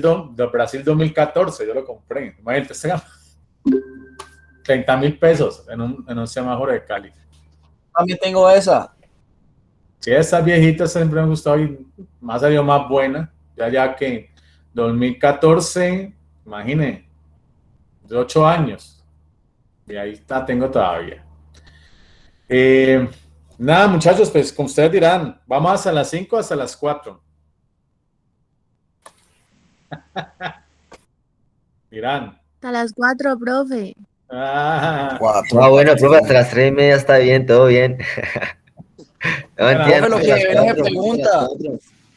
del Brasil 2014, yo lo compré. Imagínate, 30,000 pesos en un semáforo de Cali. También tengo esa. Sí, esa viejita siempre me ha gustado y más salió más buena, ya que 2014, imagine, de 8 años, y ahí está, tengo todavía. Nada, muchachos, pues como ustedes dirán, vamos hasta las 5, hasta las 4. Dirán. Hasta las 4, profe. Bueno, profe, hasta las 3:30 está bien, todo bien. No entiendo. Profe, lo que viene me pregunta.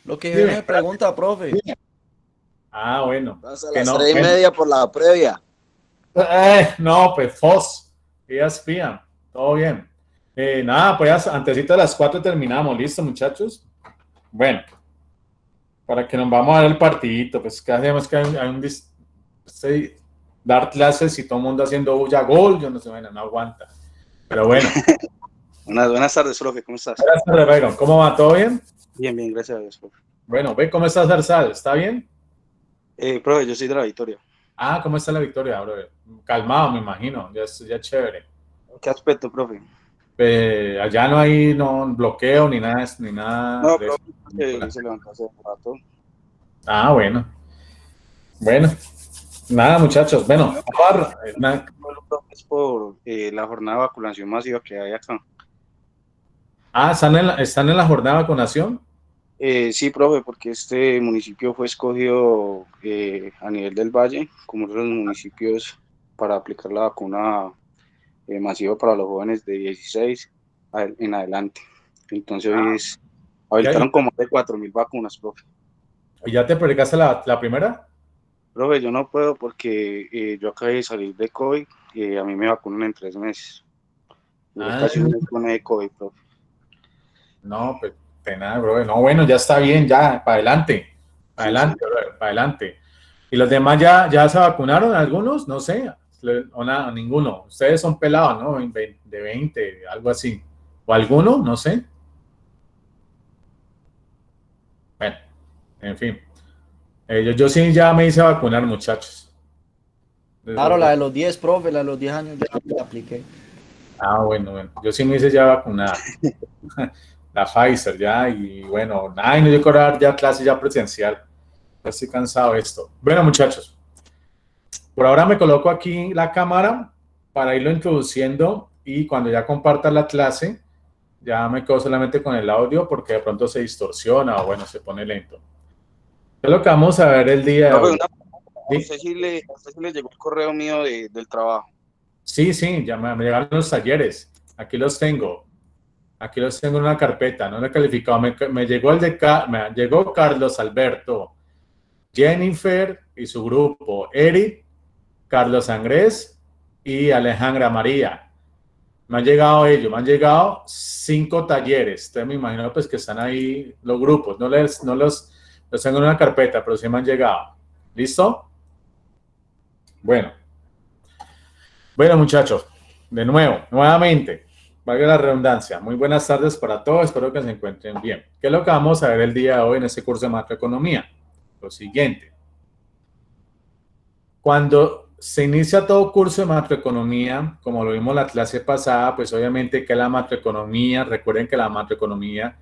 Lo que viene me pregunta, profe. Bueno. Hasta las 3:30 por la previa. No, pues FOS. ESPN. Todo bien. Nada, pues antesito de las 4 terminamos. ¿Listo, muchachos? Bueno. Para que nos vamos a dar el partidito, pues que hacemos que hay dar clases y todo el mundo haciendo bulla gol, yo no sé, bueno, no aguanta. Pero bueno. Buenas tardes, profe, ¿cómo estás? Buenas tardes, Byron. ¿Cómo va? ¿Todo bien? Bien, gracias a Dios, profe. Bueno, ve cómo estás, Arzal. ¿Está bien? Profe, yo soy de la Victoria. ¿Cómo está la Victoria, bro? Calmado, me imagino, ya chévere. ¿Qué aspecto, profe? Allá no hay bloqueo ni nada. No, profe, se levantó hace rato. Bueno. Bueno, nada, muchachos. Bueno, Es por la jornada de vacunación masiva que hay acá. ¿Están en la jornada de vacunación? Sí, profe, porque este municipio fue escogido a nivel del Valle como uno de los municipios para aplicar la vacuna masiva para los jóvenes de 16 en adelante. Entonces, habilitaron como de 4,000 vacunas, profe. ¿Y ya te aplicaste la primera? Profe, yo no puedo porque yo acabé de salir de COVID y a mí me vacunan en 3 meses. Casi un mes con de COVID, profe. No, pues nada, bro. No, bueno, ya está bien, ya, para adelante. Para adelante. ¿Y los demás ya se vacunaron algunos? No sé, o nada, ninguno. Ustedes son pelados, ¿no? De 20, algo así. ¿O alguno? No sé. Bueno, en fin. Yo sí ya me hice vacunar, muchachos. Claro, la de los 10, profe, la de los 10 años ya la apliqué. Bueno. Yo sí me hice ya vacunar. La Pfizer ya, y bueno, no, yo quiero dar ya clase ya presencial. Ya estoy cansado de esto. Bueno, muchachos, por ahora me coloco aquí la cámara para irlo introduciendo y cuando ya comparta la clase, ya me quedo solamente con el audio porque de pronto se distorsiona o bueno, se pone lento. ¿Qué es lo que vamos a ver el día de hoy? ¿A usted sí le llegó el correo mío del trabajo? Sí, ya me llegaron los talleres. Aquí los tengo. Aquí los tengo en una carpeta, no lo he calificado. Me llegó me llegó Carlos Alberto, Jennifer y su grupo, Eric, Carlos Andrés y Alejandra María. Me han llegado 5 talleres. Entonces me imagino pues que están ahí los grupos. No los tengo en una carpeta, pero sí me han llegado. ¿Listo? Bueno, muchachos, nuevamente. Valga la redundancia. Muy buenas tardes para todos. Espero que se encuentren bien. ¿Qué es lo que vamos a ver el día de hoy en este curso de macroeconomía? Lo siguiente. Cuando se inicia todo curso de macroeconomía, como lo vimos la clase pasada, pues obviamente que la macroeconomía, recuerden que la macroeconomía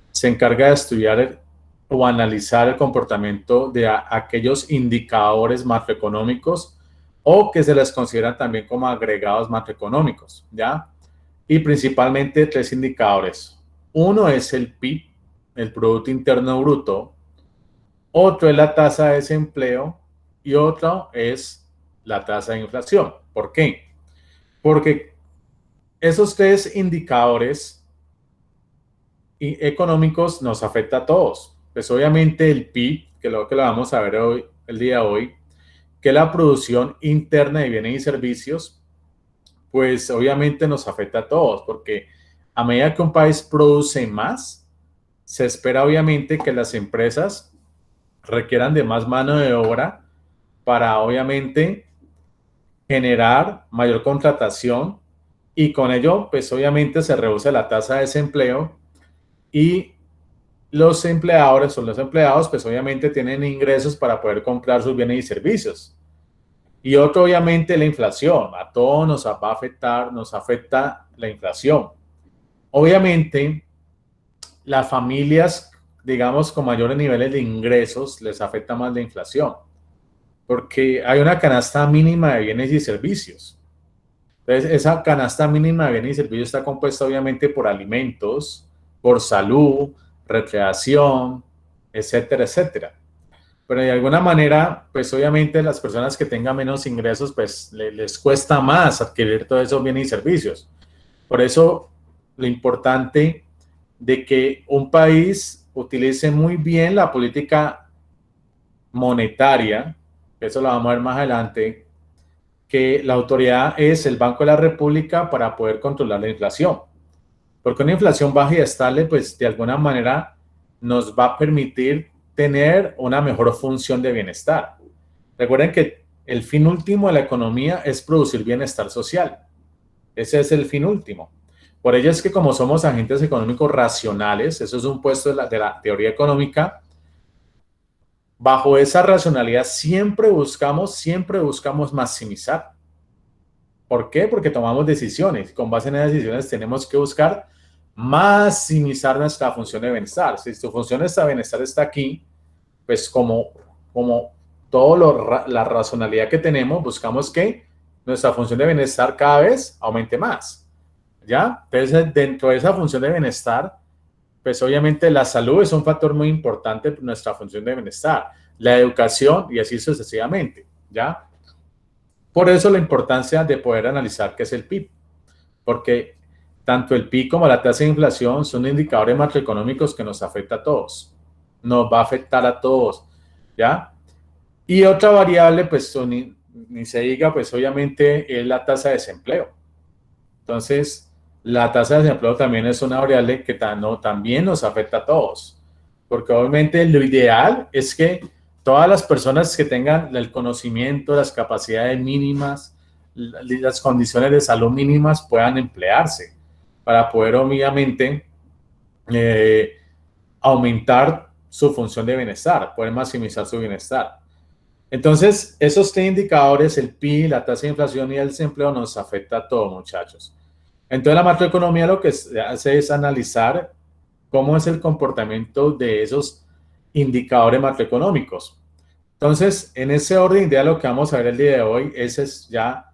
se encarga de estudiar o analizar el comportamiento de aquellos indicadores macroeconómicos o que se les consideran también como agregados macroeconómicos, ¿ya? Y principalmente 3 indicadores. Uno es el PIB, el Producto Interno Bruto. Otro es la tasa de desempleo y otro es la tasa de inflación. ¿Por qué? Porque esos 3 indicadores económicos nos afectan a todos. Pues obviamente el PIB, que es lo que lo vamos a ver hoy, el día de hoy, que es la producción interna de bienes y servicios, pues obviamente nos afecta a todos, porque a medida que un país produce más, se espera obviamente que las empresas requieran de más mano de obra para obviamente generar mayor contratación y con ello pues obviamente se reduce la tasa de desempleo y los empleadores o los empleados, pues obviamente tienen ingresos para poder comprar sus bienes y servicios. Y otro, obviamente, la inflación. A todos nos va a afectar, nos afecta la inflación. Obviamente, las familias, digamos, con mayores niveles de ingresos, les afecta más la inflación, porque hay una canasta mínima de bienes y servicios. Entonces, esa canasta mínima de bienes y servicios está compuesta, obviamente, por alimentos, por salud, recreación, etcétera, etcétera. Pero de alguna manera, pues obviamente las personas que tengan menos ingresos, pues les cuesta más adquirir todos esos bienes y servicios. Por eso, lo importante de que un país utilice muy bien la política monetaria, eso lo vamos a ver más adelante, que la autoridad es el Banco de la República para poder controlar la inflación. Porque una inflación baja y estable, pues de alguna manera nos va a permitir tener una mejor función de bienestar. Recuerden que el fin último de la economía es producir bienestar social. Ese es el fin último. Por ello es que como somos agentes económicos racionales, eso es un puesto de la teoría económica, bajo esa racionalidad siempre buscamos maximizar. ¿Por qué? Porque tomamos decisiones. Con base en esas decisiones tenemos que buscar maximizar nuestra función de bienestar. Si tu función de bienestar está aquí, pues como la racionalidad que tenemos, buscamos que nuestra función de bienestar cada vez aumente más. ¿Ya? Entonces, dentro de esa función de bienestar, pues obviamente la salud es un factor muy importante para nuestra función de bienestar. La educación y así sucesivamente. ¿Ya? Por eso la importancia de poder analizar qué es el PIB. Porque tanto el PIB como la tasa de inflación son indicadores macroeconómicos que nos afecta a todos. Nos va a afectar a todos, ¿ya? Y otra variable, pues ni se diga, pues obviamente es la tasa de desempleo. Entonces, la tasa de desempleo también es una variable que también nos afecta a todos. Porque obviamente lo ideal es que todas las personas que tengan el conocimiento, las capacidades mínimas, las condiciones de salud mínimas puedan emplearse para poder obviamente aumentar su función de bienestar, poder maximizar su bienestar. Entonces, esos tres indicadores, el PIB, la tasa de inflación y el desempleo, nos afecta a todos, muchachos. Entonces, la macroeconomía lo que hace es analizar cómo es el comportamiento de esos indicadores macroeconómicos. Entonces, en ese orden de lo que vamos a ver el día de hoy, ese es ya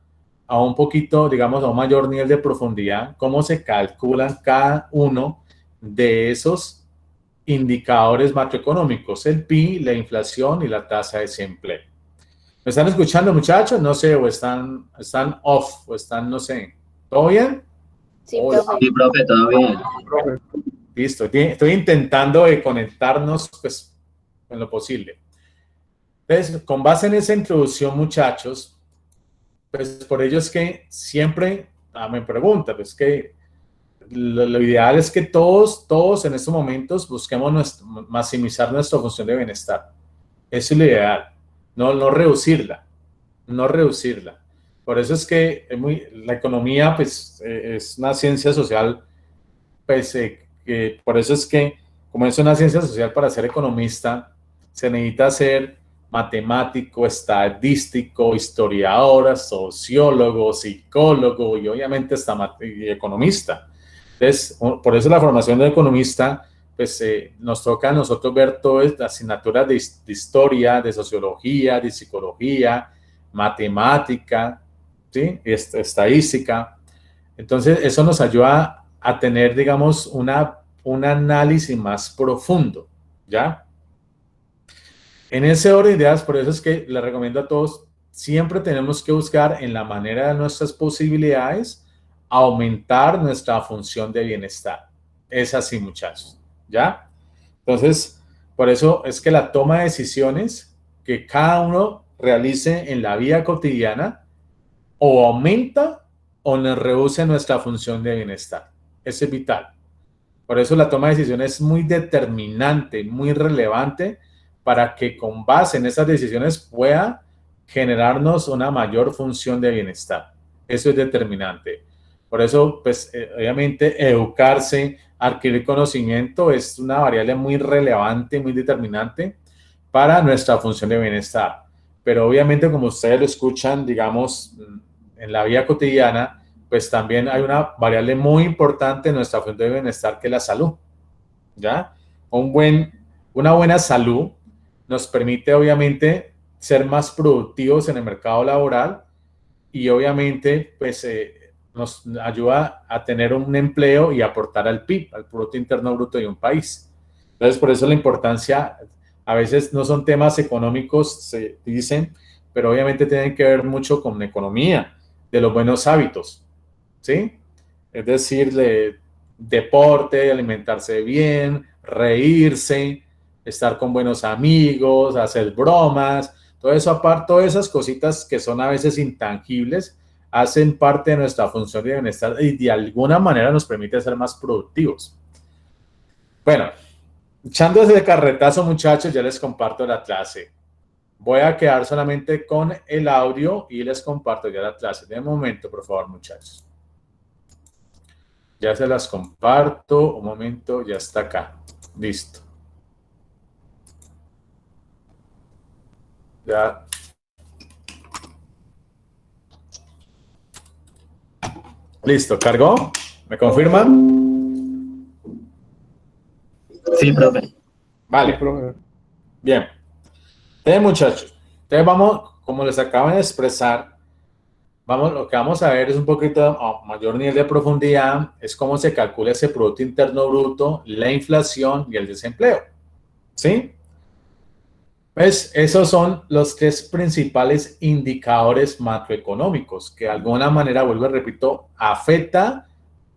a un poquito, digamos, a un mayor nivel de profundidad, cómo se calculan cada uno de esos indicadores macroeconómicos, el PIB, la inflación y la tasa de desempleo. ¿Me están escuchando, muchachos? No sé, o están off, o están, no sé. ¿Todo bien? Sí, profe. Sí, profe, todo bien. Listo, estoy intentando conectarnos, pues, en lo posible. Entonces, con base en esa introducción, muchachos, pues por ello es que siempre me pregunta, pues que lo ideal es que todos en estos momentos busquemos maximizar nuestra función de bienestar. Eso es lo ideal, no reducirla, no reducirla. Por eso es que la economía, pues, es una ciencia social, pues, por eso es que, como es una ciencia social, para ser economista, se necesita ser matemático, estadístico, historiador, sociólogo, psicólogo y obviamente economista. Entonces, por eso la formación de economista, pues nos toca a nosotros ver todas las asignaturas de historia, de sociología, de psicología, matemática, ¿sí? Estadística. Entonces, eso nos ayuda a tener, digamos, un análisis más profundo, ¿ya? En ese orden de ideas, por eso es que les recomiendo a todos, siempre tenemos que buscar en la manera de nuestras posibilidades aumentar nuestra función de bienestar. Es así, muchachos, ¿ya? Entonces, por eso es que la toma de decisiones que cada uno realice en la vida cotidiana o aumenta o nos reduce nuestra función de bienestar. Eso es vital. Por eso la toma de decisiones es muy determinante, muy relevante para que con base en esas decisiones pueda generarnos una mayor función de bienestar. Eso es determinante. Por eso, pues, obviamente, educarse, adquirir conocimiento es una variable muy relevante, muy determinante para nuestra función de bienestar. Pero obviamente, como ustedes lo escuchan, digamos, en la vida cotidiana, pues también hay una variable muy importante en nuestra función de bienestar, que es la salud, ¿ya? Una buena salud nos permite, obviamente, ser más productivos en el mercado laboral y, obviamente, pues nos ayuda a tener un empleo y aportar al PIB, al Producto Interno Bruto de un país. Entonces, por eso la importancia, a veces no son temas económicos, se dicen, pero obviamente tienen que ver mucho con la economía, de los buenos hábitos, ¿sí? Es decir, de deporte, alimentarse bien, reírse, estar con buenos amigos, hacer bromas, todo eso aparte, todas esas cositas que son a veces intangibles, hacen parte de nuestra función de bienestar y de alguna manera nos permite ser más productivos. Bueno, echando ese carretazo, muchachos, ya les comparto la clase. Voy a quedar solamente con el audio y les comparto ya la clase. De momento, por favor, muchachos. Ya se las comparto. Un momento, ya está acá. Listo. Ya. Listo, ¿cargó? ¿Me confirman? Sí, profe. Vale. Sí, profe. Bien. Entonces, muchachos, entonces vamos, como les acabo de expresar, lo que vamos a ver es un poquito a mayor nivel de profundidad, es cómo se calcula ese Producto Interno Bruto, la inflación y el desempleo. ¿Sí? Pues esos son los tres principales indicadores macroeconómicos que de alguna manera, vuelvo y repito, afecta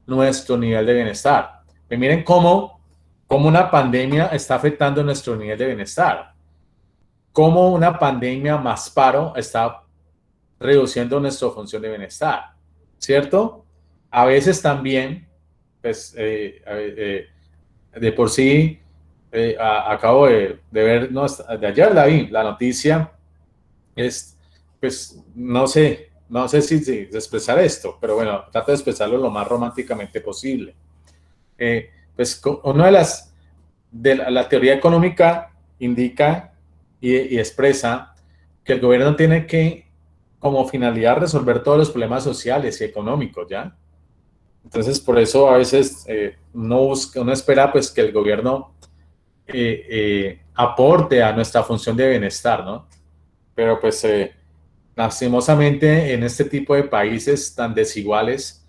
nuestro nivel de bienestar. Y miren cómo una pandemia está afectando nuestro nivel de bienestar. Cómo una pandemia más paro está reduciendo nuestra función de bienestar, ¿cierto? A veces también, pues, de por sí, acabo de ver, no, de ayer la vi, la noticia, es, pues, no sé si expresar esto, pero bueno, trato de expresarlo lo más románticamente posible. Pues, una de la teoría económica indica y expresa que el gobierno tiene que, como finalidad, resolver todos los problemas sociales y económicos, ¿ya? Entonces, por eso a veces uno espera pues que el gobierno aporte a nuestra función de bienestar, ¿no? Pero pues lastimosamente en este tipo de países tan desiguales,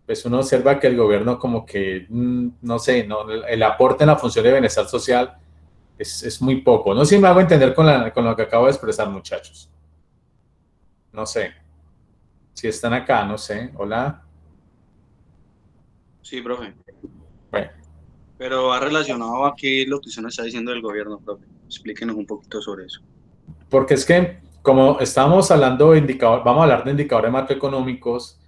pues uno observa que el gobierno como que, no sé, no, el aporte en la función de bienestar social es muy poco. No sé si me hago entender con lo que acabo de expresar, muchachos. No sé. Si están acá, no sé. Hola. Sí, profe. Bueno. Pero va relacionado a qué es lo que usted nos está diciendo del gobierno, profe. Explíquenos un poquito sobre eso. Porque es que, como estábamos hablando de indicadores, vamos a hablar de indicadores macroeconómicos,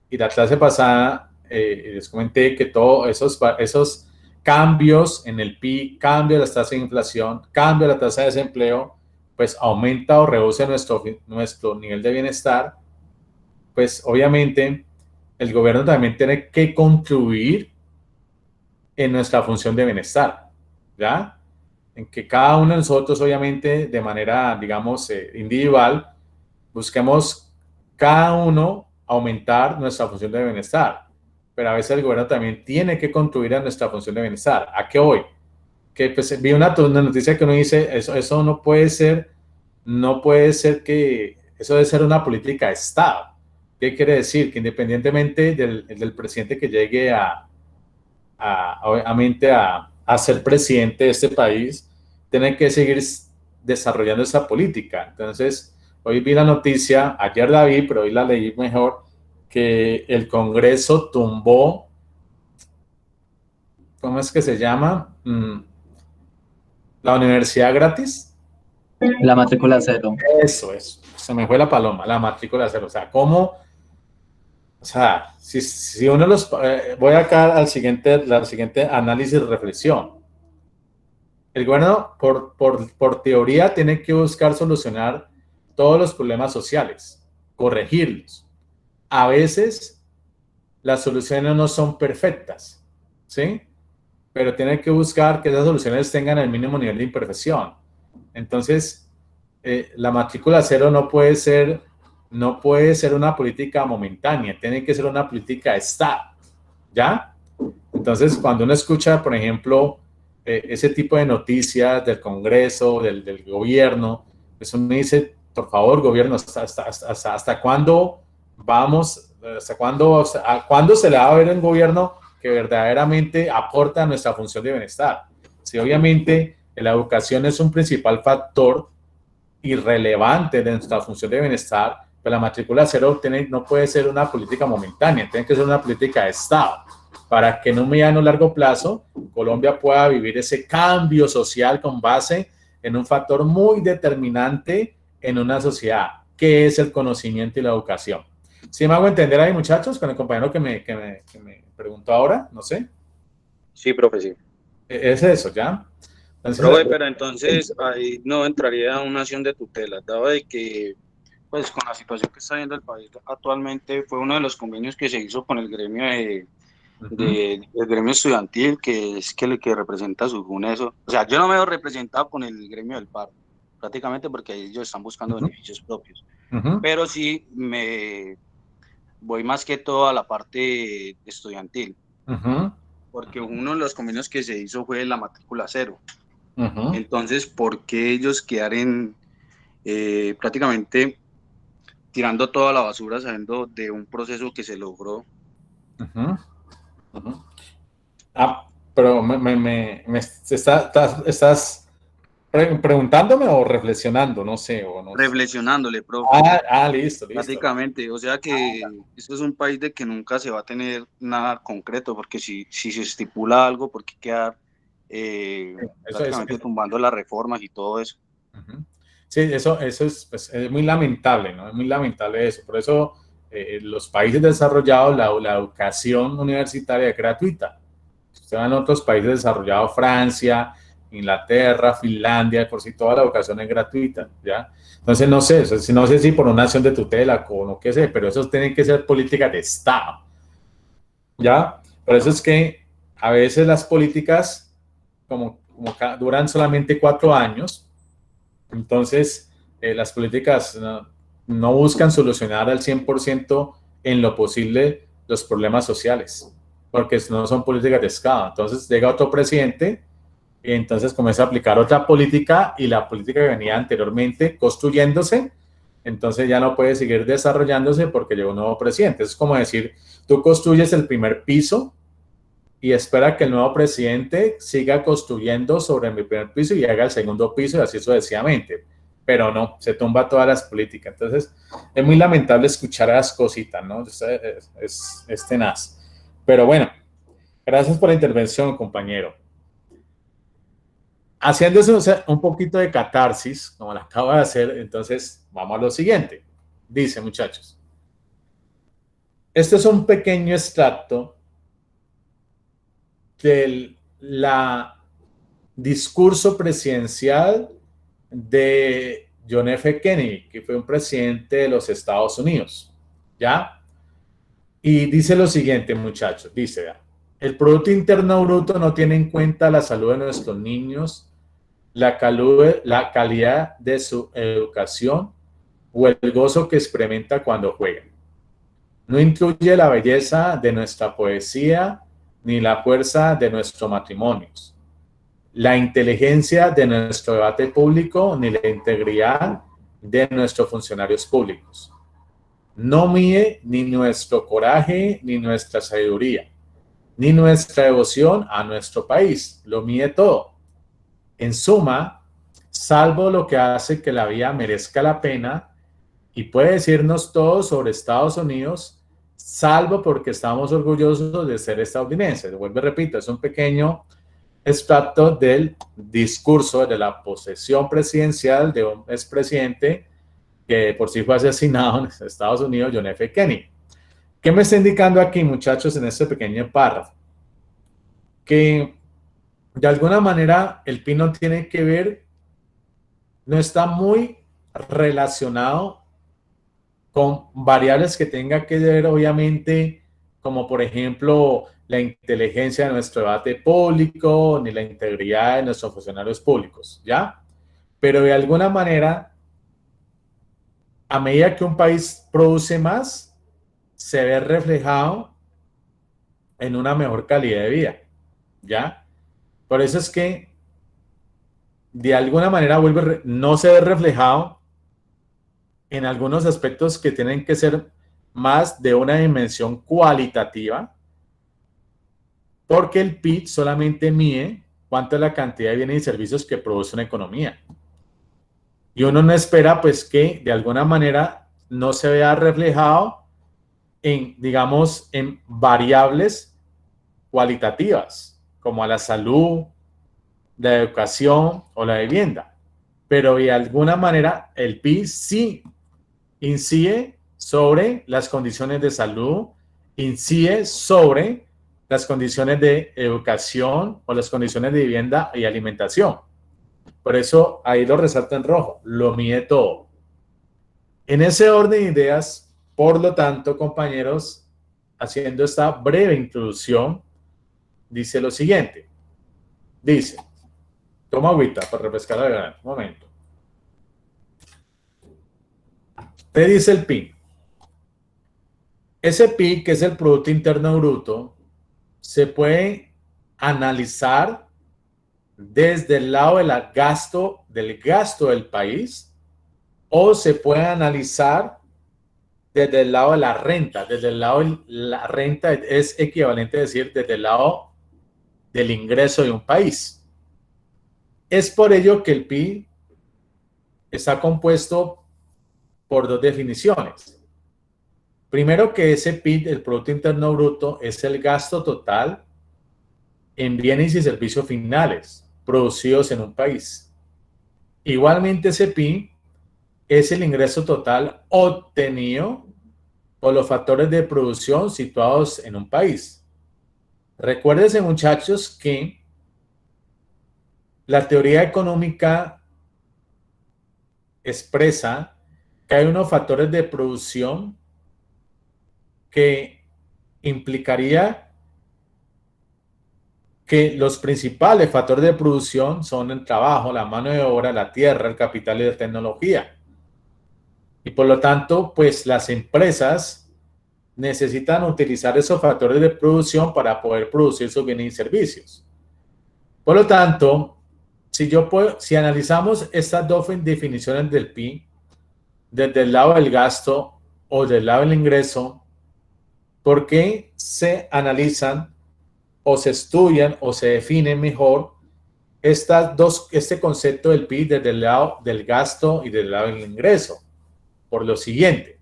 y la clase pasada les comenté que todos esos cambios en el PIB, cambio de las tasas de inflación, cambio de la tasa de desempleo, pues aumenta o reduce nuestro nivel de bienestar. Pues obviamente el gobierno también tiene que contribuir en nuestra función de bienestar, ¿ya? En que cada uno de nosotros, obviamente, de manera, digamos, individual, busquemos cada uno aumentar nuestra función de bienestar. Pero a veces el gobierno también tiene que contribuir a nuestra función de bienestar. ¿A qué voy? Que pues, vi una noticia que uno dice, eso no puede ser que, eso debe ser una política de Estado. ¿Qué quiere decir? Que independientemente del presidente que llegue obviamente a ser presidente de este país, tiene que seguir desarrollando esa política. Entonces, hoy vi la noticia, ayer la vi, pero hoy la leí mejor, que el Congreso tumbó, ¿cómo es que se llama? La universidad gratis. La matrícula cero. Eso, se me fue la paloma, la matrícula cero. O sea, ¿cómo? O sea, si uno los... voy acá al siguiente análisis y reflexión. El gobierno, por teoría, tiene que buscar solucionar todos los problemas sociales, corregirlos. A veces, las soluciones no son perfectas, ¿sí? pero tiene que buscar que esas soluciones tengan el mínimo nivel de imperfección. Entonces, la matrícula cero no puede ser una política momentánea, tiene que ser una política estable, ¿ya? Entonces, cuando uno escucha, por ejemplo, ese tipo de noticias del Congreso, del gobierno, pues uno dice, por favor, gobierno, ¿hasta cuándo vamos, cuándo se le va a ver un gobierno que verdaderamente aporta a nuestra función de bienestar? Si obviamente la educación es un principal factor irrelevante de nuestra función de bienestar, pero la matrícula cero no puede ser una política momentánea, tiene que ser una política de Estado, para que en un mediano o largo plazo Colombia pueda vivir ese cambio social con base en un factor muy determinante en una sociedad, que es el conocimiento y la educación. ¿Sí me hago entender ahí, muchachos, con el compañero que me preguntó ahora? No sé. Sí, profe, sí. Es eso, ¿ya? Entonces, Profe, pero entonces ahí no entraría una acción de tutela, dado de que, pues con la situación que está viendo el país actualmente, fue uno de los convenios que se hizo con el gremio el gremio estudiantil, que es el que representa su eso. O sea, yo no me veo representado con el gremio del paro, prácticamente porque ellos están buscando beneficios propios. Pero sí me voy más que todo a la parte estudiantil, porque uno de los convenios que se hizo fue la matrícula cero. Entonces, ¿por qué ellos quedaren prácticamente tirando toda la basura sabiendo de un proceso que se logró? Pero estás preguntándome o reflexionando, no sé. Reflexionándole, profe. Listo. Prácticamente, o sea que esto es un país de que nunca se va a tener nada concreto, porque si se estipula algo, ¿por qué quedar prácticamente tumbando las reformas y todo eso? Sí, eso es, pues, es muy lamentable, ¿no? Es muy lamentable eso. Por eso los países desarrollados, la educación universitaria es gratuita. Si usted va en otros países desarrollados, Francia, Inglaterra, Finlandia, por si toda la educación es gratuita, ¿ya? Entonces, no sé si por una acción de tutela o no qué sé, pero eso tienen que ser políticas de Estado, ¿ya? Por eso es que a veces las políticas como duran solamente 4 años, entonces las políticas no buscan solucionar al 100% en lo posible los problemas sociales, porque no son políticas de Estado. Entonces llega otro presidente y entonces comienza a aplicar otra política y la política que venía anteriormente construyéndose, entonces ya no puede seguir desarrollándose porque llegó un nuevo presidente. Es como decir, tú construyes el primer piso y espera que el nuevo presidente siga construyendo sobre mi primer piso y haga el segundo piso y así sucesivamente. Pero no, se tumba todas las políticas. Entonces, es muy lamentable escuchar las cositas, ¿no? Es tenaz. Pero bueno, gracias por la intervención, compañero. Haciendo eso, o sea, un poquito de catarsis, como la acabo de hacer, entonces vamos a lo siguiente. Dice, muchachos, este es un pequeño extracto del discurso presidencial de John F. Kennedy, que fue un presidente de los Estados Unidos, ¿ya? Y dice lo siguiente, muchachos, dice, ¿verdad? El Producto Interno Bruto no tiene en cuenta la salud de nuestros niños, la calidad de su educación o el gozo que experimenta cuando juegan. No incluye la belleza de nuestra poesía ni la fuerza de nuestros matrimonios, la inteligencia de nuestro debate público ni la integridad de nuestros funcionarios públicos. No mide ni nuestro coraje ni nuestra sabiduría, ni nuestra devoción a nuestro país. Lo mide todo. En suma, salvo lo que hace que la vida merezca la pena, y puede decirnos todo sobre Estados Unidos, salvo porque estamos orgullosos de ser estadounidenses. Vuelvo y repito, es un pequeño extracto del discurso de la posesión presidencial de un expresidente que por sí fue asesinado en Estados Unidos, John F. Kennedy. ¿Qué me está indicando aquí, muchachos, en este pequeño párrafo? Que de alguna manera el PIB no tiene que ver, no está muy relacionado con variables que tenga que ver, obviamente, como por ejemplo la inteligencia de nuestro debate público, ni la integridad de nuestros funcionarios públicos, ¿ya? Pero de alguna manera, a medida que un país produce más, se ve reflejado en una mejor calidad de vida, ¿ya? Por eso es que de alguna manera no se ve reflejado en algunos aspectos que tienen que ser más de una dimensión cualitativa, porque el PIB solamente mide cuánto es la cantidad de bienes y servicios que produce una economía. Y uno no espera, pues, que de alguna manera no se vea reflejado en, digamos, en variables cualitativas, como a la salud, la educación o la vivienda. Pero de alguna manera el PIB sí incide sobre las condiciones de salud, incide sobre las condiciones de educación o las condiciones de vivienda y alimentación. Por eso ahí lo resalto en rojo, lo mide todo. En ese orden de ideas, por lo tanto, compañeros, haciendo esta breve introducción, dice lo siguiente. Dice, toma agüita para refrescar la garganta. Un momento. Te dice el PIB. Ese PIB, que es el Producto Interno Bruto, se puede analizar desde el lado del gasto del país, o se puede analizar desde el lado de la renta. Desde el lado de la renta es equivalente a decir desde el lado del ingreso de un país. Es por ello que el PIB está compuesto por dos definiciones. Primero, que ese PIB, el Producto Interno Bruto, es el gasto total en bienes y servicios finales producidos en un país. Igualmente, ese PIB es el ingreso total obtenido por los factores de producción situados en un país. Recuérdense, muchachos, que la teoría económica expresa que hay unos factores de producción que implicaría que los principales factores de producción son el trabajo, la mano de obra, la tierra, el capital y la tecnología. Y por lo tanto, pues las empresas necesitan utilizar esos factores de producción para poder producir sus bienes y servicios. Por lo tanto, si analizamos estas dos definiciones del PIB, desde el lado del gasto o del lado del ingreso, ¿por qué se analizan o se estudian o se definen mejor este concepto del PIB desde el lado del gasto y del lado del ingreso? Por lo siguiente,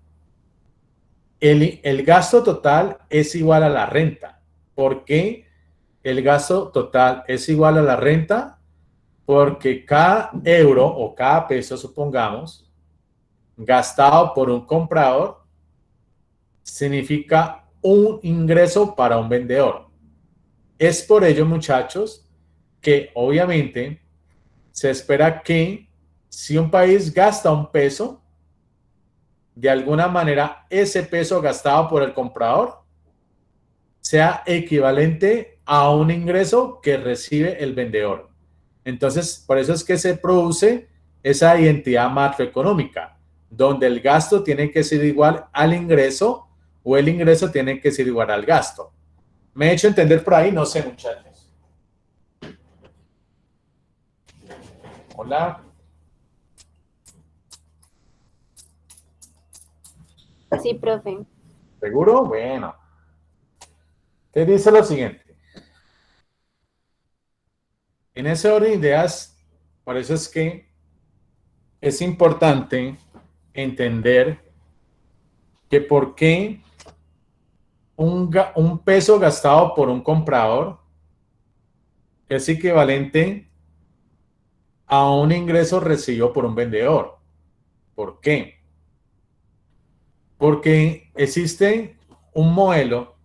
el gasto total es igual a la renta. ¿Por qué el gasto total es igual a la renta? Porque cada euro o cada peso, supongamos, gastado por un comprador, significa un ingreso para un vendedor. Es por ello, muchachos, que obviamente se espera que si un país gasta un peso, de alguna manera ese peso gastado por el comprador sea equivalente a un ingreso que recibe el vendedor. Entonces, por eso es que se produce esa identidad macroeconómica, donde el gasto tiene que ser igual al ingreso o el ingreso tiene que ser igual al gasto. ¿Me he hecho entender por ahí? No sé, muchachos. Hola. Sí, profe. ¿Seguro? Bueno. Te dice lo siguiente. En ese orden de ideas, por eso es que es importante entender que por qué un peso gastado por un comprador es equivalente a un ingreso recibido por un vendedor. ¿Por qué? Porque existe un modelo,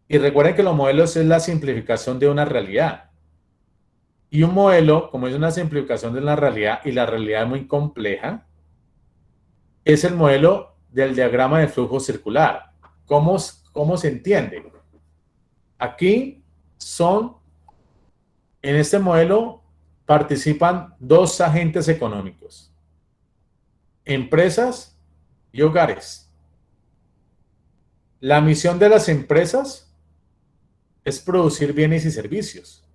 y recuerden que los modelos es la simplificación de una realidad. Y un modelo, como es una simplificación de una realidad, y la realidad es muy compleja, es el modelo del diagrama de flujo circular. ¿Cómo se entiende? Aquí en este modelo participan dos agentes económicos, empresas y hogares. La misión de las empresas es producir bienes y servicios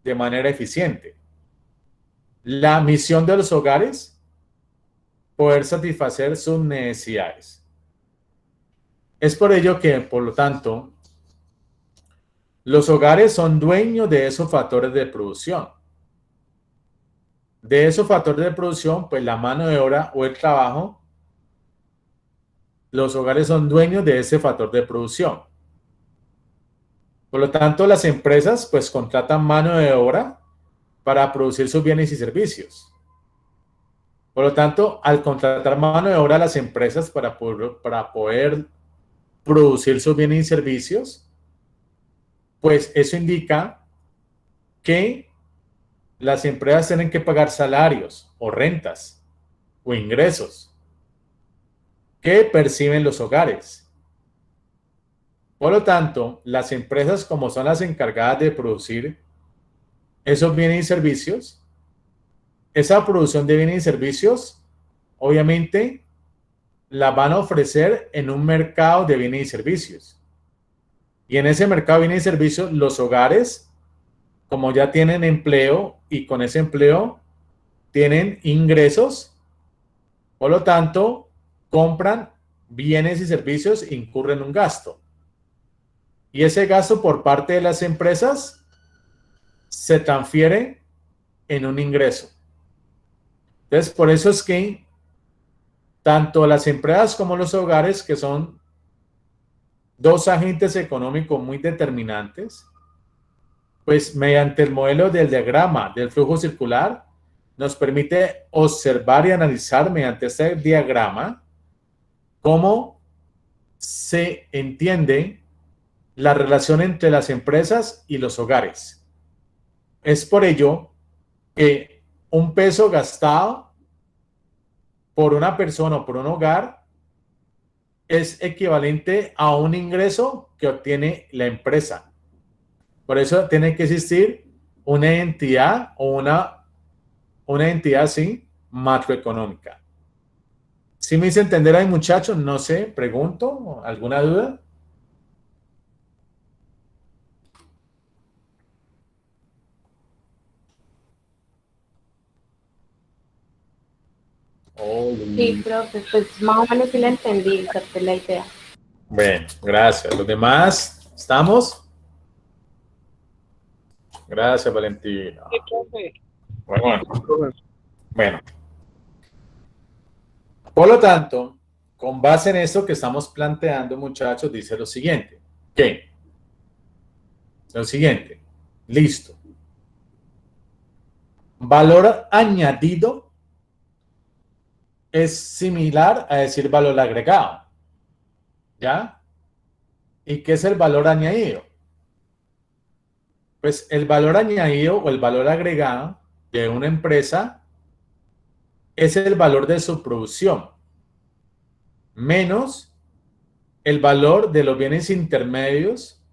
de manera eficiente. La misión de los hogares, poder satisfacer sus necesidades. Es por ello que, por lo tanto, los hogares son dueños de esos factores de producción. De esos factores de producción, pues la mano de obra o el trabajo, los hogares son dueños de ese factor de producción. Por lo tanto, las empresas pues contratan mano de obra para producir sus bienes y servicios. Por lo tanto, al contratar mano de obra a las empresas para poder producir sus bienes y servicios, pues eso indica que las empresas tienen que pagar salarios o rentas o ingresos que perciben los hogares. Por lo tanto, las empresas, como son las encargadas de producir esos bienes y servicios, esa producción de bienes y servicios, obviamente, la van a ofrecer en un mercado de bienes y servicios. Y en ese mercado de bienes y servicios, los hogares, como ya tienen empleo y con ese empleo tienen ingresos, por lo tanto, compran bienes y servicios e incurren un gasto. Y ese gasto por parte de las empresas se transfiere en un ingreso. Entonces, por eso es que tanto las empresas como los hogares, que son dos agentes económicos muy determinantes, pues mediante el modelo del diagrama del flujo circular, nos permite observar y analizar mediante este diagrama cómo se entiende la relación entre las empresas y los hogares. Es por ello que un peso gastado por una persona o por un hogar es equivalente a un ingreso que obtiene la empresa. Por eso tiene que existir una entidad o una entidad así macroeconómica. ¿Sí me hice entender ahí, muchachos? No sé, pregunto, ¿alguna duda? Sí, profe, pues más o menos sí la entendí, capté la idea. Bueno, gracias. ¿Los demás estamos? Gracias, Valentina. Sí, profe. Bueno. Por lo tanto, con base en esto que estamos planteando, muchachos, dice lo siguiente. ¿Qué? Lo siguiente. Listo. Valor añadido es similar a decir valor agregado. ¿Ya? ¿Y qué es el valor añadido? Pues el valor añadido o el valor agregado de una empresa es el valor de su producción menos el valor de los bienes intermedios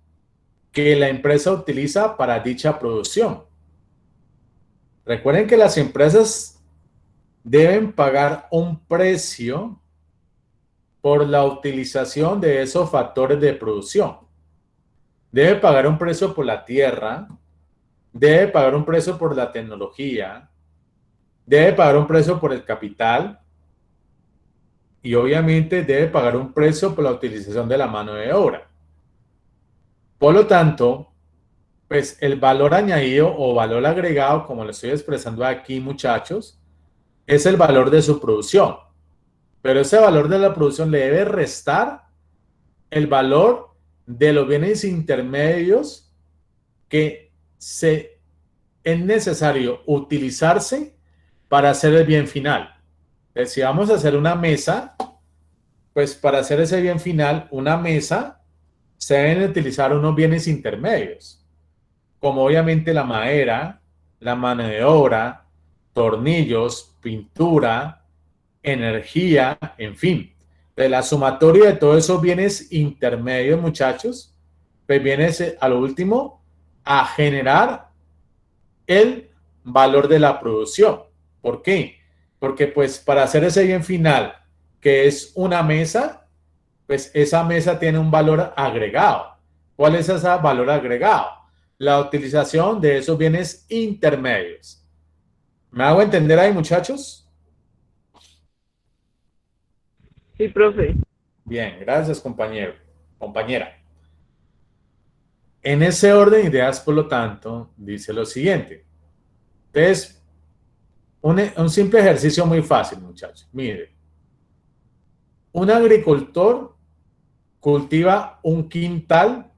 que la empresa utiliza para dicha producción. Recuerden que las empresas deben pagar un precio por la utilización de esos factores de producción. Debe pagar un precio por la tierra, debe pagar un precio por la tecnología, debe pagar un precio por el capital y obviamente debe pagar un precio por la utilización de la mano de obra. Por lo tanto, pues el valor añadido o valor agregado, como lo estoy expresando aquí, muchachos, es el valor de su producción. Pero ese valor de la producción le debe restar el valor de los bienes intermedios que es necesario utilizarse para hacer el bien final. Si vamos a hacer una mesa, pues para hacer ese bien final, una mesa, se deben utilizar unos bienes intermedios, como obviamente la madera, la mano de obra, tornillos, pintura, energía, en fin. De la sumatoria de todos esos bienes intermedios, muchachos, pues viene a lo último a generar el valor de la producción. ¿Por qué? Porque pues para hacer ese bien final, que es una mesa, pues esa mesa tiene un valor agregado. ¿Cuál es ese valor agregado? La utilización de esos bienes intermedios. ¿Me hago entender ahí, muchachos? Sí, profe. Bien, gracias, compañero, compañera. En ese orden de ideas, por lo tanto, dice lo siguiente. Es un simple ejercicio muy fácil, muchachos. Mire, un agricultor cultiva un quintal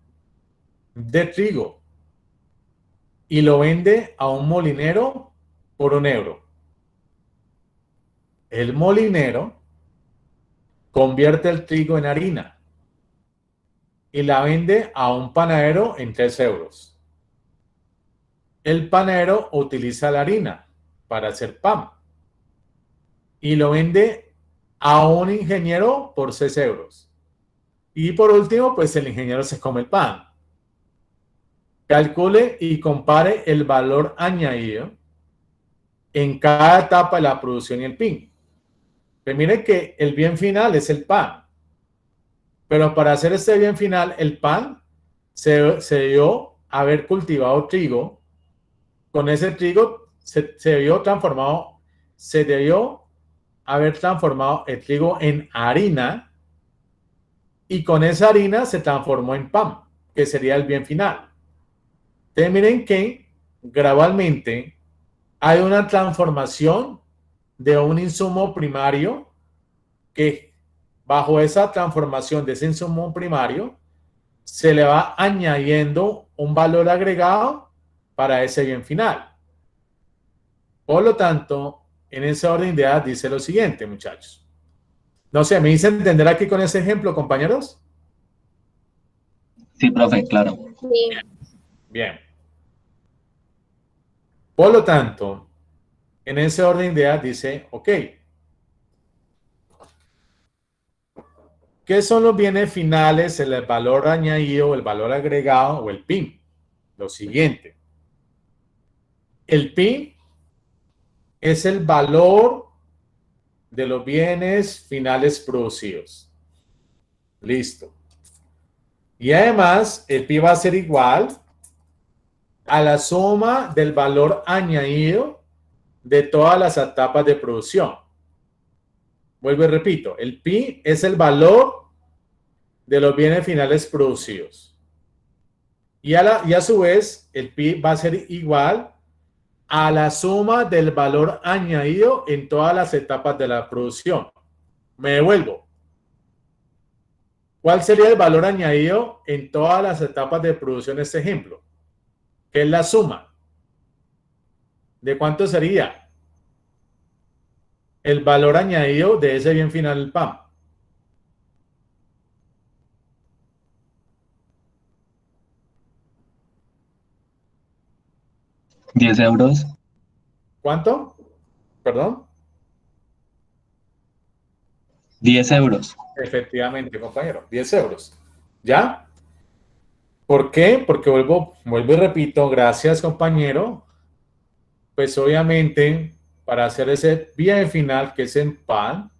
de trigo y lo vende a un molinero por €1. El molinero convierte el trigo en harina y la vende a un panadero en €3. El panadero utiliza la harina para hacer pan y lo vende a un ingeniero por €6. Y por último, pues el ingeniero se come el pan. Calcule y compare el valor añadido en cada etapa de la producción y el PIN. Pues mire que el bien final es el pan. Pero para hacer este bien final, el pan se debió haber cultivado trigo. Con ese trigo se debió haber transformado el trigo en harina y con esa harina se transformó en pan, que sería el bien final. Entonces miren que gradualmente hay una transformación de un insumo primario que bajo esa transformación de ese insumo primario se le va añadiendo un valor agregado para ese bien final. Por lo tanto, en ese orden de ideas dice lo siguiente, muchachos. No sé, ¿me hice entender aquí con ese ejemplo, compañeros? Sí, profe, claro. Sí. Bien. Por lo tanto, en ese orden de ideas dice, ok, ¿qué son los bienes finales, el valor añadido, el valor agregado o el PIN? Lo siguiente. El PIN es el valor de los bienes finales producidos. Listo. Y además, el PIN va a ser igual a la suma del valor añadido de todas las etapas de producción. Vuelvo y repito, el PIN es el valor de los bienes finales producidos. Y a su vez, el PIN va a ser igual a la suma del valor añadido en todas las etapas de la producción. Me devuelvo. ¿Cuál sería el valor añadido en todas las etapas de producción de este ejemplo? ¿Qué es la suma? ¿De cuánto sería el valor añadido de ese bien final del PAN? €10. ¿Cuánto? ¿Perdón? €10. Efectivamente, compañero, €10. ¿Ya? ¿Por qué? Porque vuelvo y repito, gracias, compañero. Pues obviamente, para hacer ese bien final, que es en pan,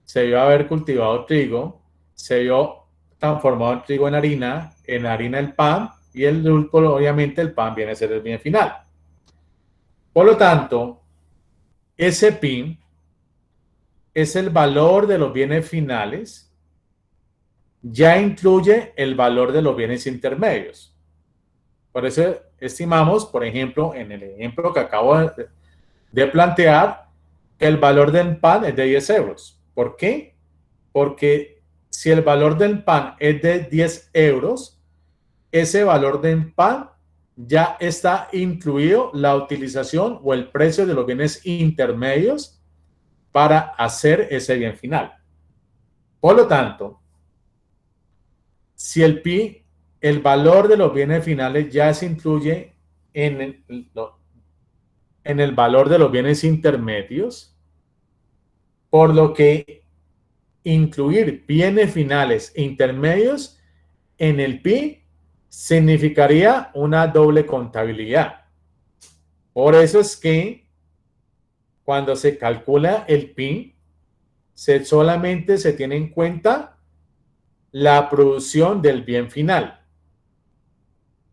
se debió haber cultivado trigo, se debió transformado el trigo en harina el pan, y obviamente el pan viene a ser el bien final. Por lo tanto, ese PIN es el valor de los bienes finales, ya incluye el valor de los bienes intermedios. Por eso estimamos, por ejemplo, en el ejemplo que acabo de plantear, que el valor del pan es de €10. ¿Por qué? Porque si el valor del pan es de €10, ese valor del pan ya está incluido la utilización o el precio de los bienes intermedios para hacer ese bien final. Por lo tanto, si el PIN, el valor de los bienes finales ya se incluye en el valor de los bienes intermedios, por lo que incluir bienes finales e intermedios en el PIN significaría una doble contabilidad. Por eso es que cuando se calcula el PIB, solamente se tiene en cuenta la producción del bien final,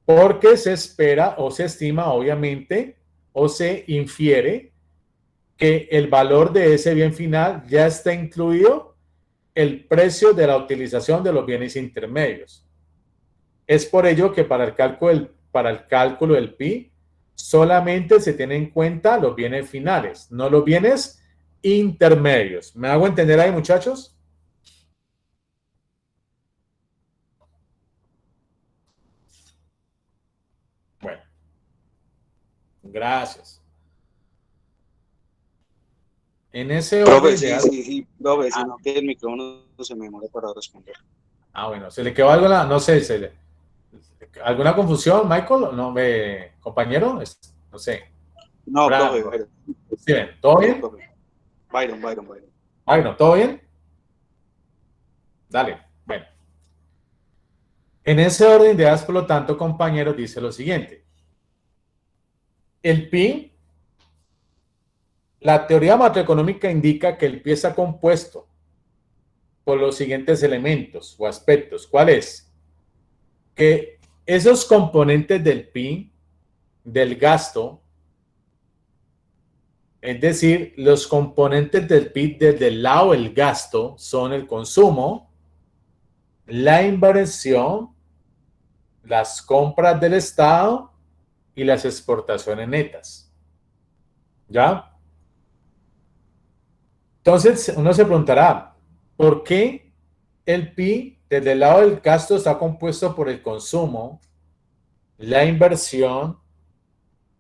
porque se espera o se estima, obviamente, o se infiere que el valor de ese bien final ya está incluido el precio de la utilización de los bienes intermedios. Es por ello que para el cálculo del PIB solamente se tienen en cuenta los bienes finales, no los bienes intermedios. ¿Me hago entender ahí, muchachos? Bueno, gracias. En ese orden Profe, de... sí, profe, sino que el micrófono se me demora para responder. Bueno, ¿se le quedó algo? No sé, ¿alguna confusión, Michael? ¿No, compañero? No sé. No, Bravo. profe, Steven, ¿todo bien? Byron. Byron, ¿todo bien? Dale, bueno. En ese orden de ideas, por lo tanto, compañeros, dice lo siguiente. El PIB, la teoría macroeconómica indica que el PIB está compuesto por los siguientes elementos o aspectos. ¿Cuál es? Que esos componentes del PIB, del gasto, es decir, los componentes del PIB desde el lado del gasto son el consumo, la inversión, las compras del Estado y las exportaciones netas. ¿Ya? Entonces, uno se preguntará, ¿por qué el PIB desde el lado del gasto está compuesto por el consumo, la inversión,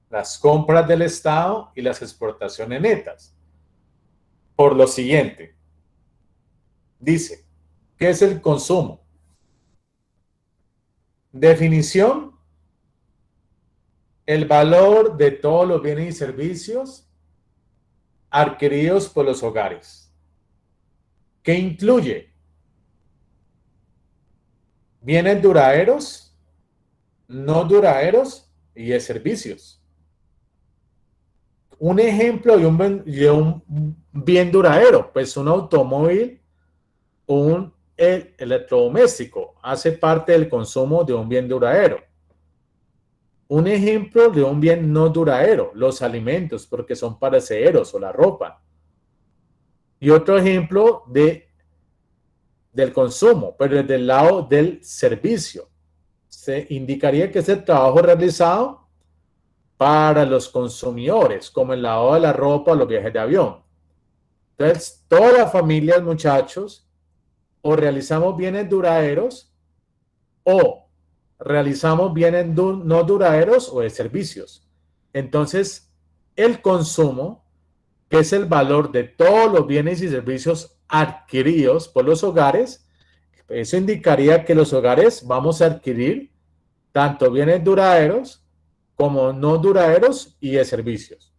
las compras del Estado y las exportaciones netas? Por lo siguiente, dice, ¿qué es el consumo? Definición: el valor de todos los bienes y servicios adquiridos por los hogares, que incluye bienes duraderos, no duraderos y de servicios. Un ejemplo de un bien duradero, pues un automóvil, un electrodoméstico, hace parte del consumo de un bien duradero. Un ejemplo de un bien no duradero, los alimentos, porque son perecederos, o la ropa. Y otro ejemplo del consumo, pero desde el lado del servicio. Se indicaría que es el trabajo realizado para los consumidores, como el lavado de la ropa o los viajes de avión. Entonces, todas las familias, muchachos, o realizamos bienes duraderos o realizamos bienes no duraderos o de servicios. Entonces, el consumo, que es el valor de todos los bienes y servicios adquiridos por los hogares, eso indicaría que los hogares vamos a adquirir tanto bienes duraderos como no duraderos y de servicios.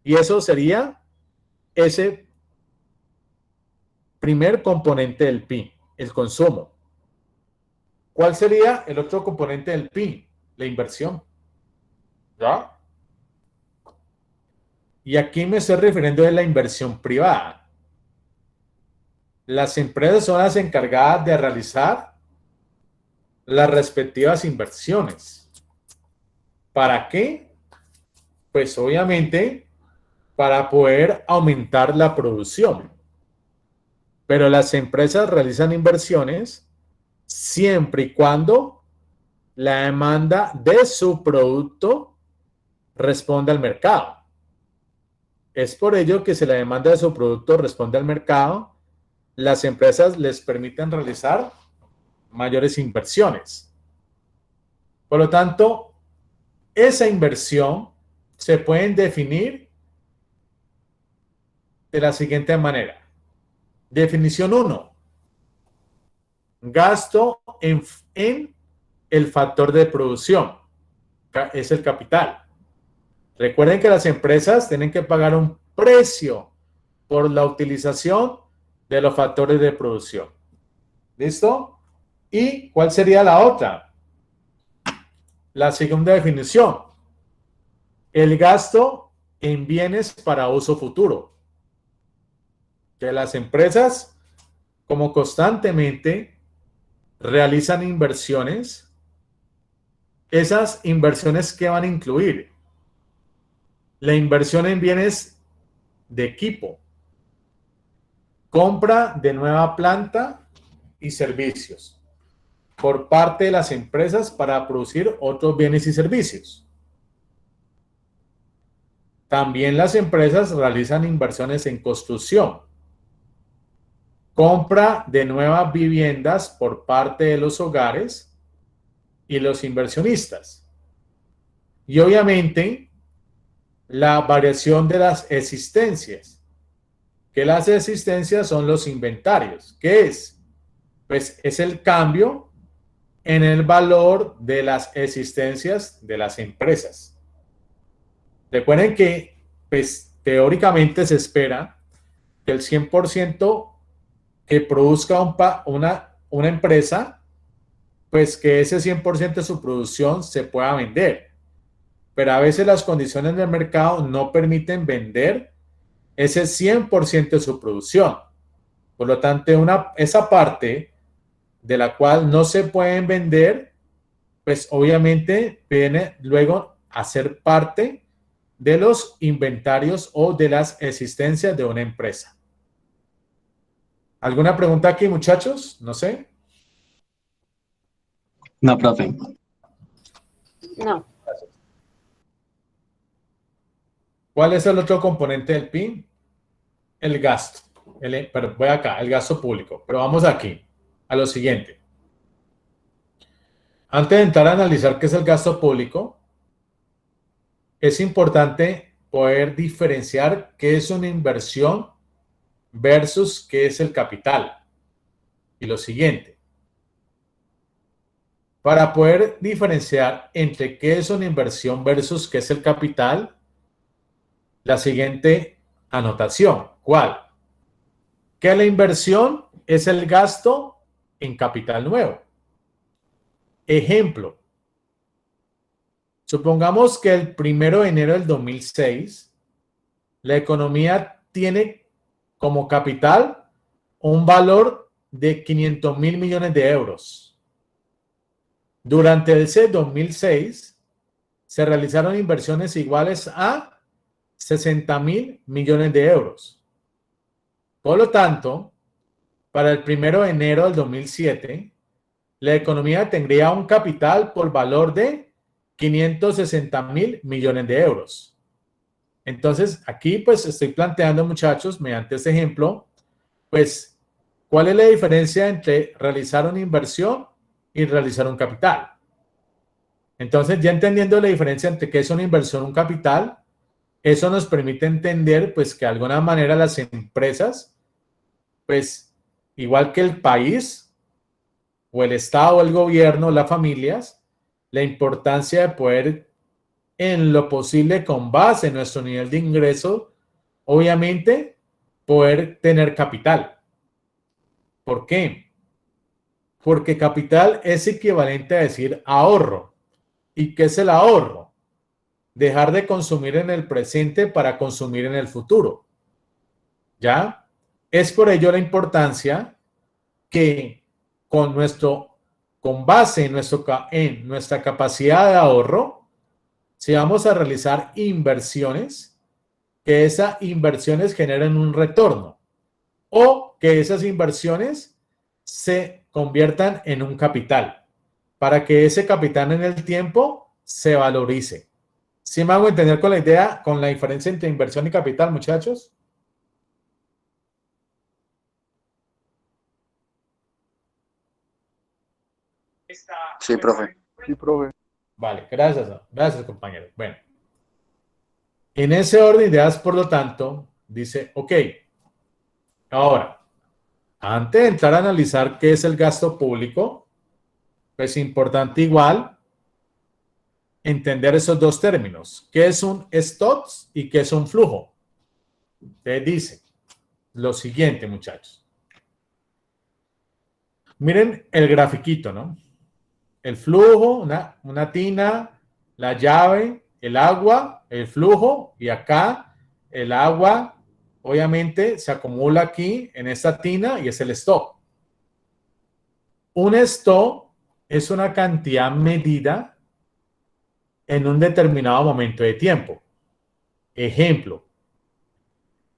Y eso sería ese primer componente del PIB, el consumo. ¿Cuál sería el otro componente del PIB? La inversión. ¿Ya? Y aquí me estoy refiriendo a la inversión privada. Las empresas son las encargadas de realizar las respectivas inversiones. ¿Para qué? Pues obviamente para poder aumentar la producción. Pero las empresas realizan inversiones siempre y cuando la demanda de su producto responda al mercado. Es por ello que si la demanda de su producto responde al mercado, las empresas les permiten realizar mayores inversiones. Por lo tanto, esa inversión se puede definir de la siguiente manera. Definición 1. Gasto en el factor de producción. Es el capital. Recuerden que las empresas tienen que pagar un precio por la utilización de los factores de producción. ¿Listo? ¿Y cuál sería la otra? La segunda definición, el gasto en bienes para uso futuro. Que las empresas, como constantemente realizan inversiones, esas inversiones que van a incluir la inversión en bienes de equipo, compra de nueva planta y servicios por parte de las empresas para producir otros bienes y servicios. También las empresas realizan inversiones en construcción, compra de nuevas viviendas por parte de los hogares y los inversionistas. Y obviamente, la variación de las existencias, que las existencias son los inventarios. ¿Qué es? Pues es el cambio en el valor de las existencias de las empresas. Recuerden que, pues, teóricamente se espera que el 100% que produzca una empresa, pues que ese 100% de su producción se pueda vender. Pero a veces las condiciones del mercado no permiten vender ese 100% de su producción. Por lo tanto, esa parte de la cual no se pueden vender, pues obviamente viene luego a ser parte de los inventarios o de las existencias de una empresa. ¿Alguna pregunta aquí, muchachos? No sé. No, profe. No. ¿Cuál es el otro componente del PIB? El gasto. Pero voy acá, el gasto público. Pero vamos aquí, a lo siguiente. Antes de entrar a analizar qué es el gasto público, es importante poder diferenciar qué es una inversión versus qué es el capital. Y lo siguiente. Para poder diferenciar entre qué es una inversión versus qué es el capital, la siguiente anotación. ¿Cuál? Que la inversión es el gasto en capital nuevo. Ejemplo. Supongamos que el 1 de enero del 2006, la economía tiene como capital un valor de 500.000 millones de euros. Durante ese 2006, se realizaron inversiones iguales a 60.000 millones de euros. Por lo tanto, para el 1 de enero del 2007, la economía tendría un capital por valor de 560.000 millones de euros. Entonces, aquí pues estoy planteando, muchachos, mediante este ejemplo, pues, ¿cuál es la diferencia entre realizar una inversión y realizar un capital? Entonces, ya entendiendo la diferencia entre qué es una inversión y un capital, eso nos permite entender, pues, que de alguna manera las empresas, pues, igual que el país, o el Estado, o el gobierno, las familias, la importancia de poder, en lo posible, con base en nuestro nivel de ingreso, obviamente, poder tener capital. ¿Por qué? Porque capital es equivalente a decir ahorro. ¿Y qué es el ahorro? Dejar de consumir en el presente para consumir en el futuro. ¿Ya? Es por ello la importancia que con base en nuestra capacidad de ahorro, si vamos a realizar inversiones, que esas inversiones generen un retorno o que esas inversiones se conviertan en un capital para que ese capital en el tiempo se valorice. ¿Sí me hago entender con la idea, con la diferencia entre inversión y capital, muchachos? Sí, profe. Sí, profe. Vale, gracias, compañero. Bueno, en ese orden de ideas, por lo tanto, dice, ok, ahora, antes de entrar a analizar qué es el gasto público, pues es importante igual entender esos dos términos, qué es un stocks y qué es un flujo. Te dice lo siguiente, muchachos. Miren el grafiquito, ¿no? el flujo, una tina, la llave, el agua, el flujo, y acá el agua obviamente se acumula aquí en esta tina y es el stock. Un stock es una cantidad medida en un determinado momento de tiempo. Ejemplo,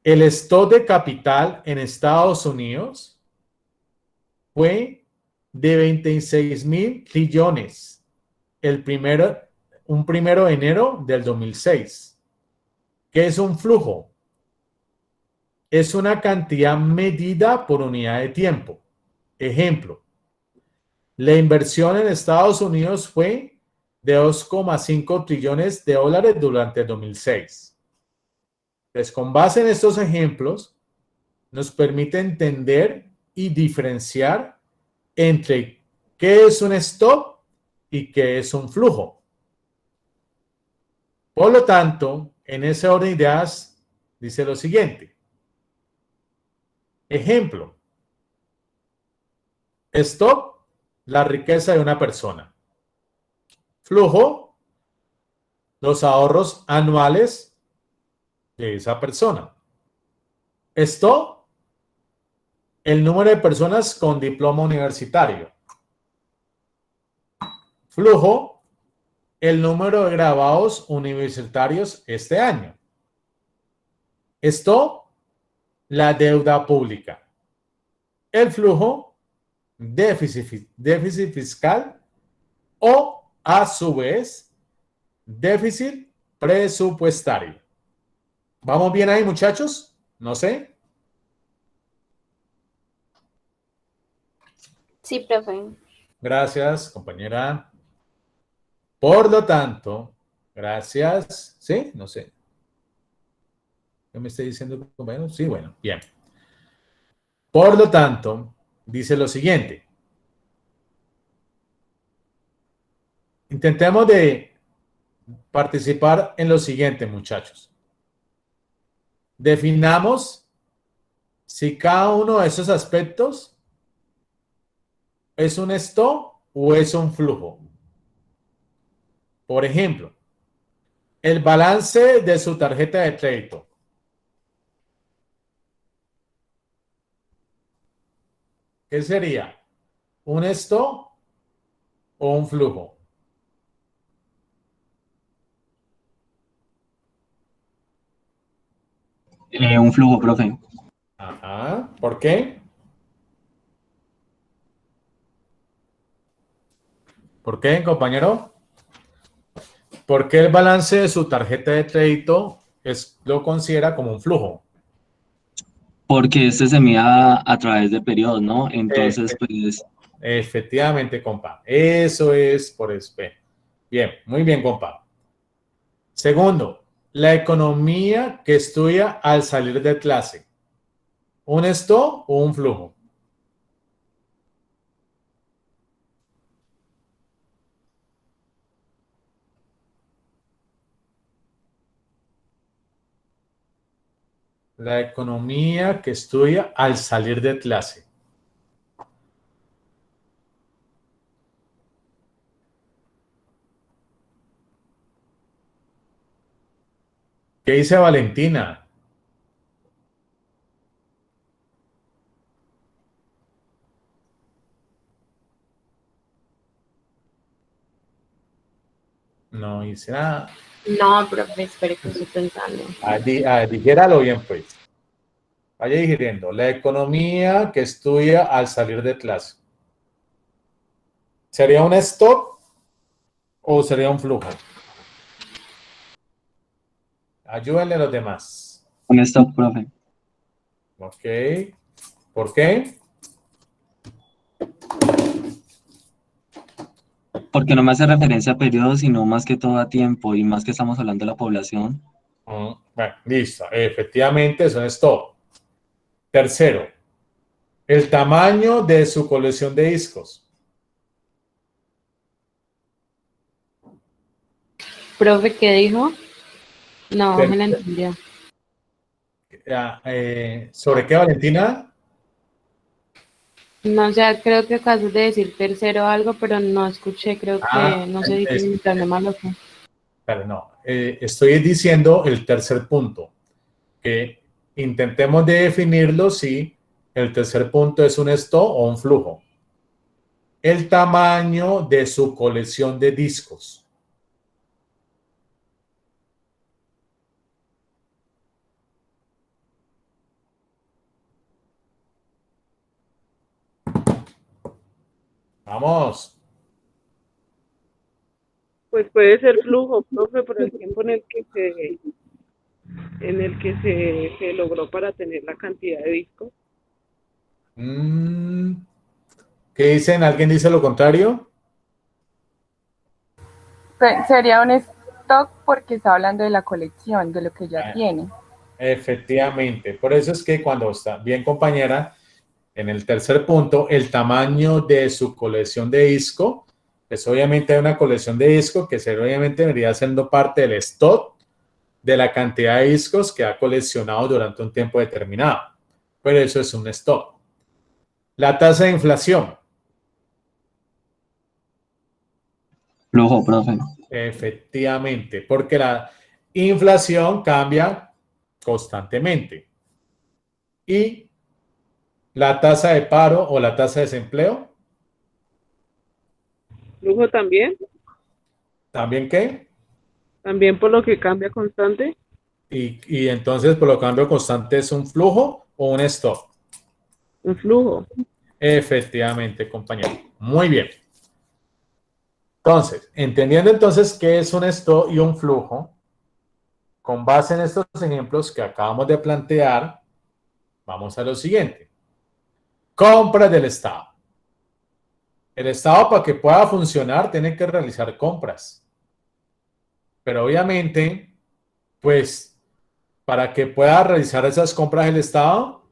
el stock de capital en Estados Unidos fue de 26.000 trillones un primero de enero del 2006. ¿Qué es un flujo? Es una cantidad medida por unidad de tiempo. Ejemplo, la inversión en Estados Unidos fue de 2,5 trillones de dólares durante el 2006. Entonces, con base en estos ejemplos, nos permite entender y diferenciar entre qué es un stock y qué es un flujo. Por lo tanto, en ese orden de ideas, dice lo siguiente. Ejemplo. Stock, la riqueza de una persona. Flujo, los ahorros anuales de esa persona. Stock, el número de personas con diploma universitario. Flujo, el número de graduados universitarios este año. Stock, la deuda pública. El flujo, déficit fiscal o, a su vez, déficit presupuestario. ¿Vamos bien ahí, muchachos? No sé. Sí, profe. Gracias, compañera. Por lo tanto, gracias. ¿Sí? No sé. ¿Qué me está diciendo, compañero? Sí, bueno, bien. Por lo tanto, dice lo siguiente. Intentemos de participar en lo siguiente, muchachos. Definamos si cada uno de esos aspectos es un stock o es un flujo. Por ejemplo, el balance de su tarjeta de crédito. ¿Qué sería? ¿Un stock o un flujo? Un flujo, profe. Ajá. ¿Por qué? ¿Por qué, compañero? ¿Por qué el balance de su tarjeta de crédito lo considera como un flujo? Porque este se mide a través de periodos, ¿no? Entonces, pues... Efectivamente, compa. Eso es por eso. Bien, muy bien, compa. Segundo, la economía que estudia al salir de clase. ¿Un stock o un flujo? La economía que estudia al salir de clase. ¿Qué dice Valentina? No dice nada. No, profe, espere que estoy pensando. Dijéralo bien, pues. Vaya digiriendo. La economía que estudia al salir de clase. ¿Sería un stock o sería un flujo? Ayúdenle a los demás. Un stock, profe. Ok. ¿Por qué? Porque no me hace referencia a periodos, sino más que todo a tiempo, y más que estamos hablando de la población. Bueno, listo. Efectivamente, es un stock. Tercero, el tamaño de su colección de discos. Profe, ¿qué dijo? No, Ter- me la entendió. ¿Sobre qué, Valentina? No sé, creo que acabas de decir tercero o algo, pero no escuché, creo que, no sé si tiene internet malo o qué. Pero no, estoy diciendo el tercer punto, que intentemos de definirlo si el tercer punto es un stock o un flujo. El tamaño de su colección de discos. Vamos. Pues puede ser flujo, profe, por el tiempo en el que se logró para tener la cantidad de discos. ¿Qué dicen? ¿Alguien dice lo contrario? Sería un stock porque está hablando de la colección, de lo que ya tiene. Efectivamente. Por eso es que cuando está bien, compañera, en el tercer punto, el tamaño de su colección de disco, pues obviamente hay una colección de disco que obviamente debería siendo parte del stock de la cantidad de discos que ha coleccionado durante un tiempo determinado. Pero eso es un stock. La tasa de inflación. Flujo, profe. Efectivamente, porque la inflación cambia constantemente. Y la tasa de paro o la tasa de desempleo. Flujo también. ¿También qué? También por lo que cambia constante. Y entonces, por lo cambio constante, ¿es un flujo o un stock? Un flujo. Efectivamente, compañero. Muy bien. Entonces, entendiendo entonces qué es un stock y un flujo, con base en estos ejemplos que acabamos de plantear, vamos a lo siguiente. Compras del Estado. El Estado, para que pueda funcionar, tiene que realizar compras. Pero obviamente, pues, para que pueda realizar esas compras el Estado,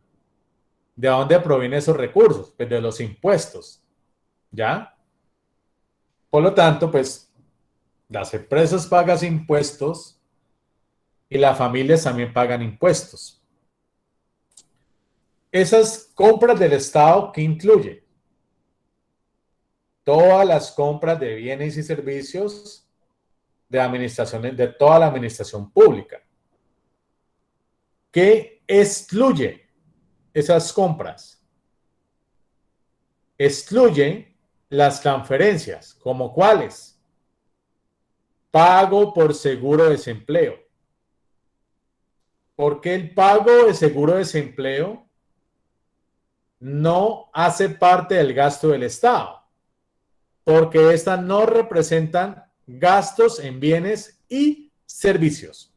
¿de dónde provienen esos recursos? Pues de los impuestos, ¿ya? Por lo tanto, pues, las empresas pagan impuestos y las familias también pagan impuestos. Esas compras del Estado, ¿qué incluye? Todas las compras de bienes y servicios de administraciones, de toda la administración pública. ¿Qué excluye esas compras? Excluye las transferencias, ¿como cuáles? Pago por seguro de desempleo. ¿Por qué el pago de seguro de desempleo no hace parte del gasto del Estado? Porque estas no representan gastos en bienes y servicios.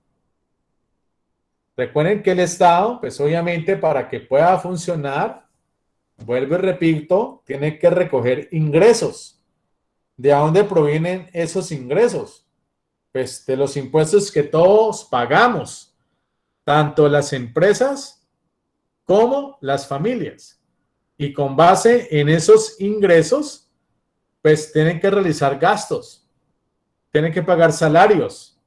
Recuerden que el Estado, pues obviamente para que pueda funcionar, vuelvo y repito, tiene que recoger ingresos. ¿De dónde provienen esos ingresos? Pues de los impuestos que todos pagamos, tanto las empresas como las familias. Y con base en esos ingresos, pues tienen que realizar gastos, tienen que pagar salarios,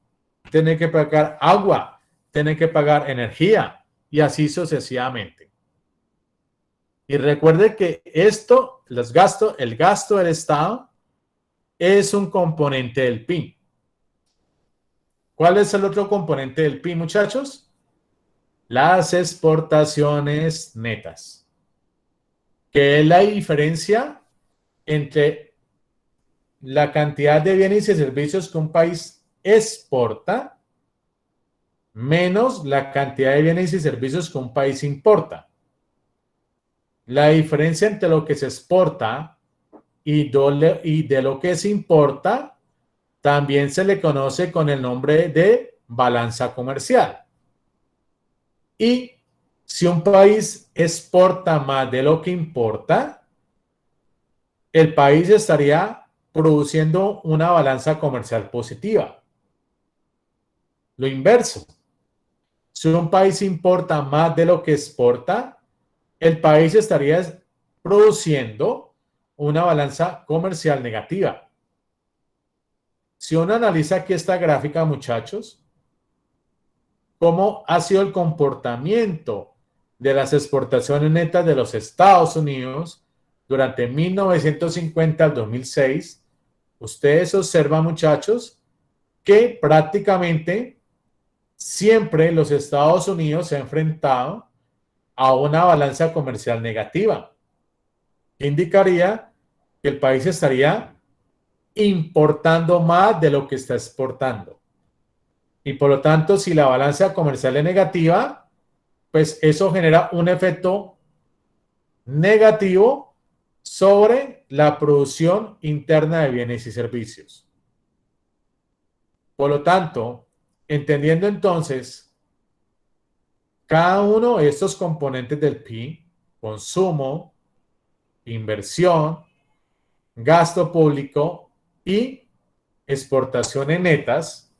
tienen que pagar agua, tienen que pagar energía y así sucesivamente. Y recuerde que esto, el gasto del Estado es un componente del PIB. ¿Cuál es el otro componente del PIB, muchachos? Las exportaciones netas, que es la diferencia entre la cantidad de bienes y servicios que un país exporta menos la cantidad de bienes y servicios que un país importa. La diferencia entre lo que se exporta y de lo que se importa también se le conoce con el nombre de balanza comercial. Y si un país exporta más de lo que importa, el país estaría produciendo una balanza comercial positiva. Lo inverso. Si un país importa más de lo que exporta, el país estaría produciendo una balanza comercial negativa. Si uno analiza aquí esta gráfica, muchachos, cómo ha sido el comportamiento de las exportaciones netas de los Estados Unidos durante 1950 al 2006, ustedes observan, muchachos, que prácticamente siempre los Estados Unidos se han enfrentado a una balanza comercial negativa, que indicaría que el país estaría importando más de lo que está exportando. Y por lo tanto, si la balanza comercial es negativa, pues eso genera un efecto negativo sobre la producción interna de bienes y servicios. Por lo tanto, entendiendo entonces cada uno de estos componentes del PIB, consumo, inversión, gasto público y exportaciones netas,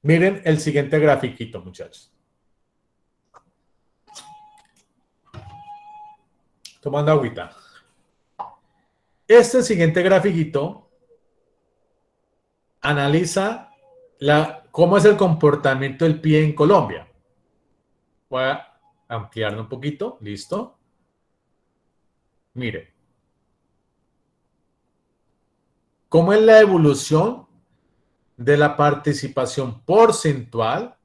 miren el siguiente grafiquito, muchachos. Tomando agüita. Este siguiente grafiquito analiza cómo es el comportamiento del PIB en Colombia. Voy a ampliarlo un poquito. Listo. Mire. ¿Cómo es la evolución de la participación porcentual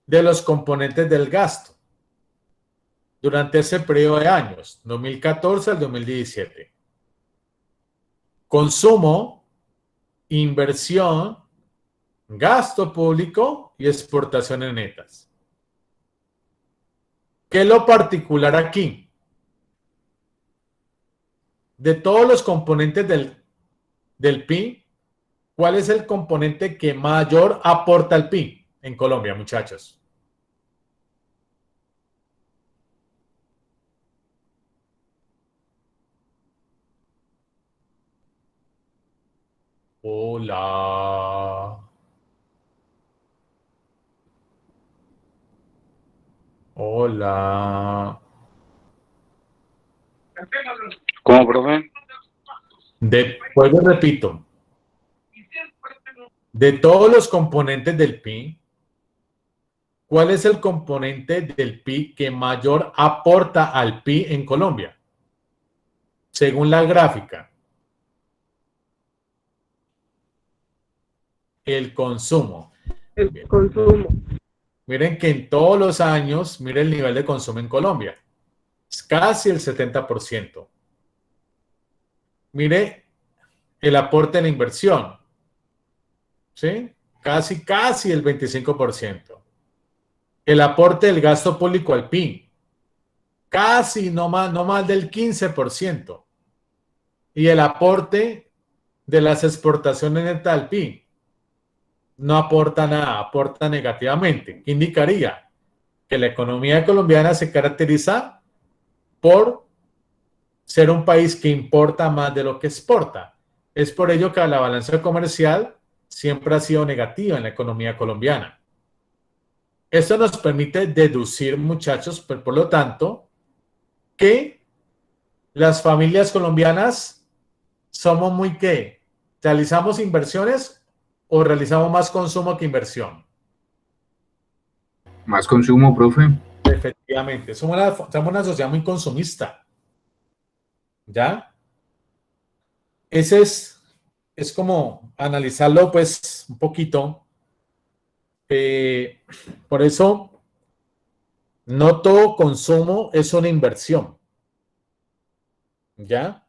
de los componentes del gasto durante ese periodo de años, 2014 al 2017? Consumo, inversión, gasto público y exportaciones netas. ¿Qué es lo particular aquí? De todos los componentes del PIB, ¿cuál es el componente que mayor aporta al PIB en Colombia, muchachos? Hola. Hola. ¿Cómo, profe? Después repito, de todos los componentes del PIB, ¿cuál es el componente del PIB que mayor aporta al PIB en Colombia? Según la gráfica. El consumo. El consumo. Miren que en todos los años, miren el nivel de consumo en Colombia. Es casi el 70%. Mire el aporte en la inversión. ¿Sí? Casi el 25%. El aporte del gasto público al PIB. Casi no más del 15%. Y el aporte de las exportaciones netas al PIB. No aporta nada, aporta negativamente. ¿Qué indicaría? Que la economía colombiana se caracteriza por ser un país que importa más de lo que exporta. Es por ello que la balanza comercial siempre ha sido negativa en la economía colombiana. Esto nos permite deducir, muchachos, por lo tanto, que las familias colombianas somos muy ¿qué? ¿Realizamos inversiones o realizamos más consumo que inversión? Más consumo, profe. Efectivamente, somos una sociedad muy consumista. ¿Ya? Ese es como analizarlo pues un poquito. Por eso, no todo consumo es una inversión. ¿Ya?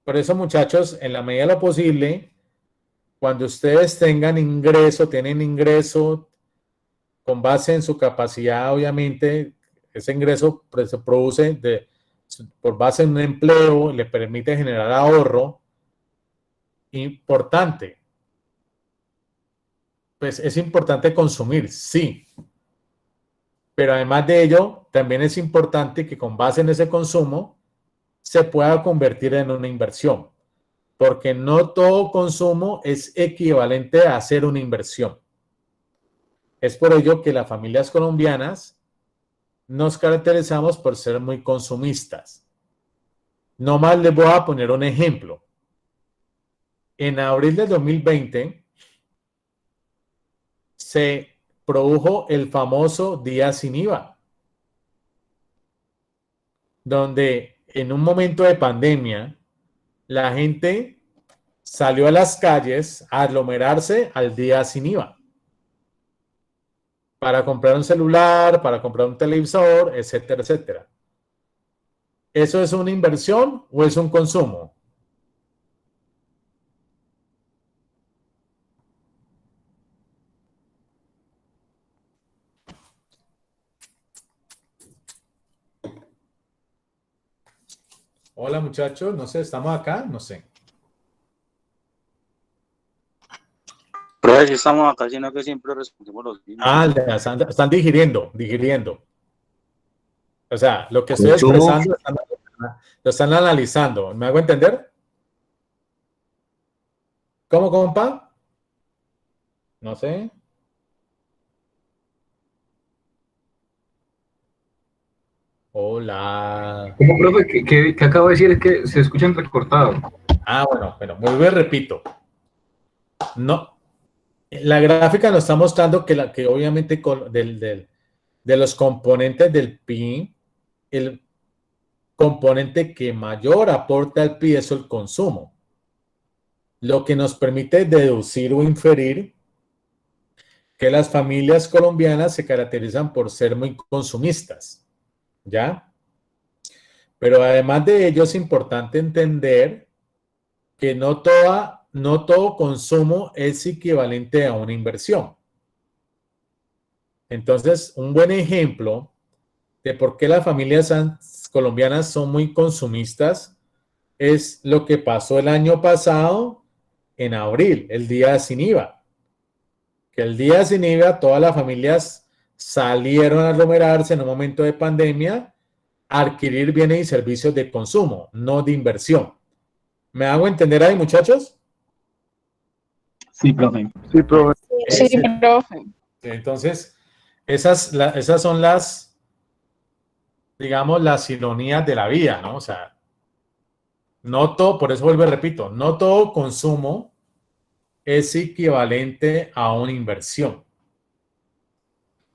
Por eso, muchachos, en la medida de lo posible, cuando ustedes tienen ingreso con base en su capacidad, obviamente, ese ingreso se produce por base en un empleo, le permite generar ahorro. Importante. Pues es importante consumir, sí. Pero además de ello, también es importante que con base en ese consumo se pueda convertir en una inversión. Porque no todo consumo es equivalente a hacer una inversión. Es por ello que las familias colombianas nos caracterizamos por ser muy consumistas. No más les voy a poner un ejemplo. En abril del 2020 se produjo el famoso día sin IVA. donde en un momento de pandemia la gente salió a las calles a aglomerarse al día sin IVA para comprar un celular, para comprar un televisor, etcétera, etcétera. ¿Eso es una inversión o es un consumo? Hola muchachos, no sé, ¿estamos acá? No sé. Profe, si estamos acá, sino que siempre respondemos los mismos. Ah, ya, están digiriendo. O sea, lo que estoy Consumo. expresando lo están analizando. ¿Me hago entender? ¿Cómo, compa? No sé. Hola. ¿Cómo, profe? ¿Qué acabo de decir? Es que se escuchan recortados. Ah, bueno, vuelvo y repito. No, la gráfica nos está mostrando que obviamente de los componentes del PIB, el componente que mayor aporta al PIB es el consumo, lo que nos permite deducir o inferir que las familias colombianas se caracterizan por ser muy consumistas, ¿ya? Pero además de ello es importante entender que no todo consumo es equivalente a una inversión. Entonces, un buen ejemplo de por qué las familias colombianas son muy consumistas es lo que pasó el año pasado en abril, el día sin IVA. Que el día sin IVA todas las familias salieron a aglomerarse en un momento de pandemia a adquirir bienes y servicios de consumo, no de inversión. ¿Me hago entender ahí, muchachos? Sí, profe. Sí, profe. Sí, profe. Entonces, esas son las, digamos, las ironías de la vida, ¿no? O sea, no todo, por eso vuelvo y repito, no todo consumo es equivalente a una inversión.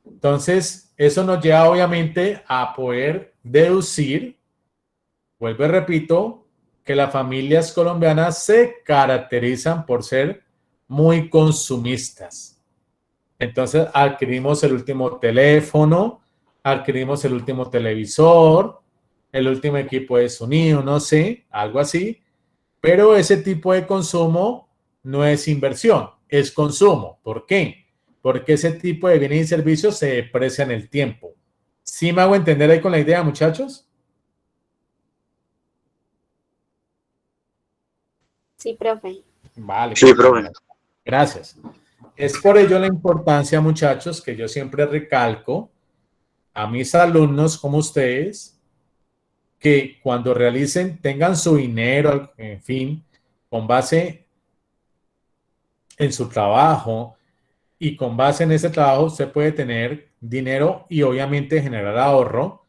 Entonces, eso nos lleva obviamente a poder deducir, vuelvo y repito, que las familias colombianas se caracterizan por ser muy consumistas. Entonces, adquirimos el último teléfono, adquirimos el último televisor, el último equipo de sonido, no sé, algo así, pero ese tipo de consumo no es inversión, es consumo. ¿Por qué? Porque ese tipo de bienes y servicios se deprecia en el tiempo. ¿Sí me hago entender ahí con la idea, muchachos? Sí, profe. Vale. Sí, profe. Gracias. Es por ello la importancia, muchachos, que yo siempre recalco a mis alumnos como ustedes, que cuando realicen, tengan su dinero, en fin, con base en su trabajo, y con base en ese trabajo usted puede tener dinero y obviamente generar ahorro,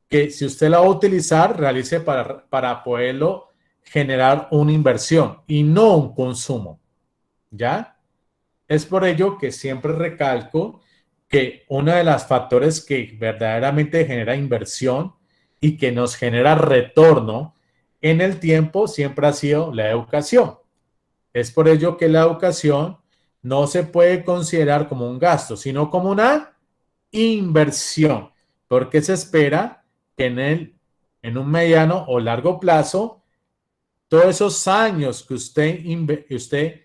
que si usted la va a utilizar, realice para poderlo generar una inversión y no un consumo, ¿ya? Es por ello que siempre recalco que uno de los factores que verdaderamente genera inversión y que nos genera retorno en el tiempo siempre ha sido la educación. Es por ello que la educación no se puede considerar como un gasto, sino como una inversión, porque se espera que en un mediano o largo plazo, todos esos años que usted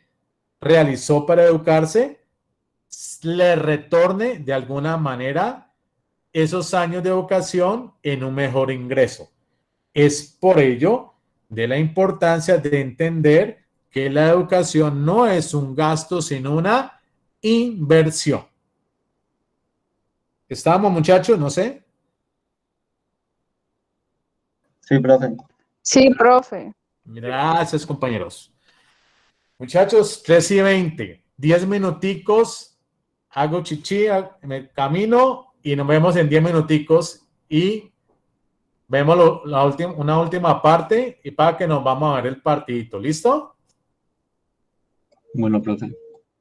realizó para educarse, le retorne de alguna manera esos años de educación en un mejor ingreso. Es por ello de la importancia de entender que la educación no es un gasto, sino una inversión. ¿Estamos, muchachos? No sé. Sí, profe. Sí, profe. Gracias, compañeros. Muchachos, 3:20, 10 minuticos, hago chichi, me camino y nos vemos en 10 minuticos y vemos una última parte y para que nos vamos a ver el partidito. ¿Listo? Bueno, profe.